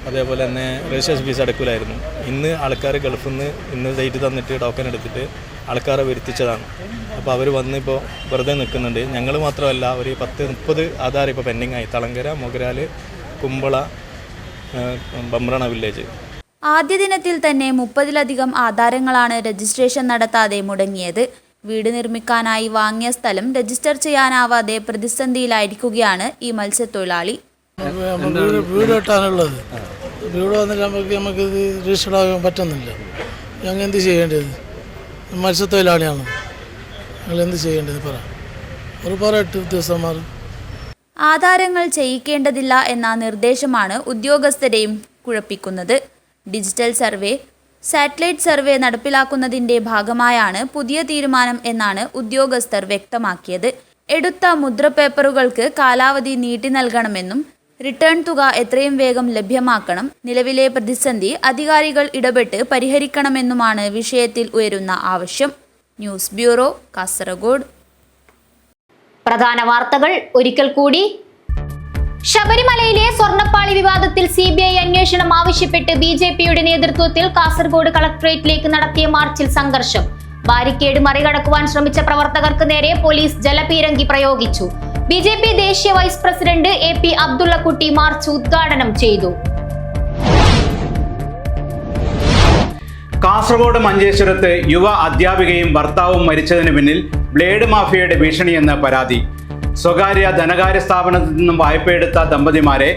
അതേപോലെ തന്നെ രജിസ്ട്രേഷൻ ഫീസ് അടക്കില്ലായിരുന്നു. ഇന്ന് ആൾക്കാർ ഗൾഫിൽ നിന്ന് ഇന്ന് ഡേറ്റ് തന്നിട്ട് ടോക്കൺ എടുത്തിട്ട് ആൾക്കാരെ വരുത്തിച്ചതാണ്. അപ്പോൾ അവർ വന്നിപ്പോൾ വെറുതെ നിൽക്കുന്നുണ്ട്. ഞങ്ങൾ മാത്രമല്ല, ഒരു 10-30 ആധാരം ഇപ്പോൾ പെൻഡിങ് ആയി. തളങ്കര, മൊഗ്രാൽ, കുമ്പള, ബംബ്രാണ വില്ലേജ്. ആദ്യ ദിനത്തിൽ തന്നെ 30-ലധികം ആധാരങ്ങളാണ് രജിസ്ട്രേഷൻ നടത്താതെ മുടങ്ങിയത്. വീട് നിർമ്മിക്കാനായി വാങ്ങിയ സ്ഥലം രജിസ്റ്റർ ചെയ്യാനാവാതെ പ്രതിസന്ധിയിലായിരിക്കുകയാണ് ഈ മത്സ്യത്തൊഴിലാളി. വീട് കെട്ടാനുള്ളത്, വീട് വന്നിട്ട് നമുക്ക് രജിസ്റ്റർ ആകാൻ പറ്റുന്നില്ല. ഞങ്ങൾ എന്ത് ചെയ്യേണ്ടത്? മത്സ്യത്തൊഴിലാളിയാണ്, ഞങ്ങൾ എന്ത് ചെയ്യേണ്ടത് പറ? ഒരു 8 ഉദ്യോഗസ്ഥന്മാർ ആധാരങ്ങൾ ചെയ്യിക്കേണ്ടതില്ല എന്ന നിർദ്ദേശമാണ് ഉദ്യോഗസ്ഥരെയും കുഴപ്പിക്കുന്നത്. ഡിജിറ്റൽ സർവേ, സാറ്റലൈറ്റ് സർവേ നടപ്പിലാക്കുന്നതിന്റെ ഭാഗമായാണ് പുതിയ തീരുമാനം എന്നാണ് ഉദ്യോഗസ്ഥർ വ്യക്തമാക്കിയത്. എടുത്ത മുദ്രപേപ്പറുകൾക്ക് കാലാവധി നീട്ടി നൽകണമെന്നും റിട്ടേൺ തുക എത്രയും വേഗം ലഭ്യമാക്കണം, നിലവിലെ പ്രതിസന്ധി അധികാരികൾ ഇടപെട്ട് പരിഹരിക്കണമെന്നുമാണ് വിഷയത്തിൽ ഉയരുന്ന ആവശ്യം. News bureau, Kasaragod. പ്രധാന വാർത്തകൾ ഒരിക്കൽ കൂടി. ശബരിമലയിലെ സ്വർണ്ണപ്പാളി വിവാദത്തിൽ CBI അന്വേഷണം ആവശ്യപ്പെട്ട് BJPയുടെ നേതൃത്വത്തിൽ കാസർഗോഡ് കളക്ടറേറ്റിലേക്ക് നടത്തിയ മാർച്ചിൽ സംഘർഷം. ബാരിക്കേഡ് മറികടക്കുവാൻ ശ്രമിച്ച പ്രവർത്തകർക്ക് നേരെ പോലീസ് ജലപീരങ്കി പ്രയോഗിച്ചു. BJP ദേശീയ vice president AP Abdullakutty march ഉദ്ഘാടനം ചെയ്തു. കാസർഗോഡ് മഞ്ചേശ്വരത്ത് യുവ അധ്യാപികയും ഭർത്താവും മരിച്ചതിന് പിന്നിൽ ബ്ലേഡ് മാഫിയയുടെ ഭീഷണിയെന്ന് പരാതി. സ്വകാര്യ ധനകാര്യ സ്ഥാപനത്തിൽ നിന്നും വായ്പയെടുത്ത ദമ്പതിമാരെ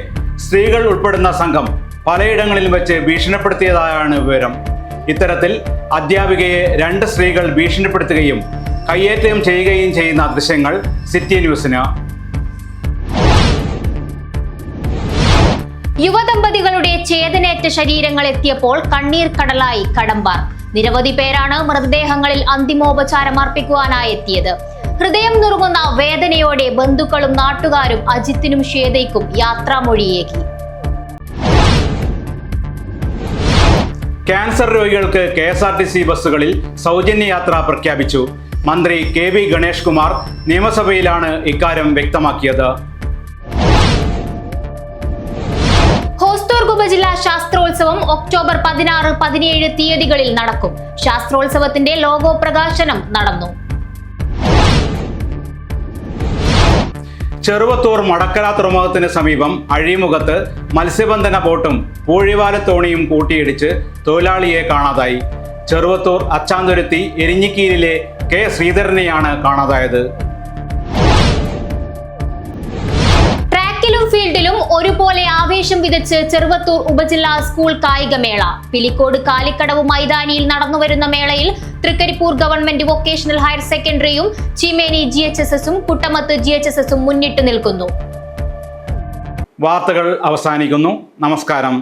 സ്ത്രീകൾ ഉൾപ്പെടുന്ന സംഘം പലയിടങ്ങളിലും വെച്ച് ഭീഷണിപ്പെടുത്തിയതായാണ് വിവരം. ഇത്തരത്തിൽ അധ്യാപികയെ 2 സ്ത്രീകൾ ഭീഷണിപ്പെടുത്തുകയും കയ്യേറ്റം ചെയ്യുകയും ചെയ്യുന്ന ദൃശ്യങ്ങൾ സിറ്റി ന്യൂസിന്. യുവദമ്പതികളുടെ ചേതനേറ്റ ശരീരങ്ങൾ എത്തിയപ്പോൾ കണ്ണീർ കടലായി കടമ്പാർ. നിരവധി പേരാണ് മൃതദേഹങ്ങളിൽ അന്തിമോപചാരം അർപ്പിക്കുവാനായി എത്തിയത്. ഹൃദയം നുറുങ്ങുന്ന വേദനയോടെ ബന്ധുക്കളും നാട്ടുകാരും അജിത്തിനും ശ്വേതയ്ക്കും യാത്രാമൊഴിയേകി. ക്യാൻസർ രോഗികൾക്ക് KSRTC ബസ്സുകളിൽ സൗജന്യ യാത്ര പ്രഖ്യാപിച്ചു. മന്ത്രി KV ഗണേഷ് കുമാർ നിയമസഭയിലാണ് ഇക്കാര്യം വ്യക്തമാക്കിയത്. ഹോസ്ദുർഗ് ഉപജില്ലാ ശാസ്ത്രോത്സവം ഒക്ടോബർ 16, 17 തീയതികളിൽ നടക്കും. ശാസ്ത്രോത്സവത്തിന്റെ ലോഗോ പ്രകാശനം നടന്നു. ചെറുവത്തൂർ മടക്കര തുറമുഖത്തിന് സമീപം അഴിമുഖത്ത് മത്സ്യബന്ധന ബോട്ടും പൂഴിവാലത്തോണിയും കൂട്ടിയിടിച്ച് തൊഴിലാളിയെ കാണാതായി. ചെറുവത്തൂർ അച്ചാന്തുരുത്തി എരിഞ്ഞിക്കീരിലെ K ശ്രീധരനെയാണ് കാണാതായത്. ട്രാക്കിലും ഫീൽഡിലും ഒരുപോലെ ആവേശം വിതച്ച് ചെറുവത്തൂർ ഉപജില്ലാ സ്കൂൾ കായികമേള. പിലിക്കോട് കാലിക്കടവ് മൈതാനിയിൽ നടന്നുവരുന്ന മേളയിൽ തൃക്കരിപ്പൂർ ഗവൺമെന്റ് വൊക്കേഷണൽ ഹയർ സെക്കൻഡറിയും ചീമേനി GHSSും കുട്ടമത്ത് GHSSും മുന്നിട്ട് നിൽക്കുന്നു. വാർത്തകൾ അവസാനിക്കുന്നു. നമസ്കാരം.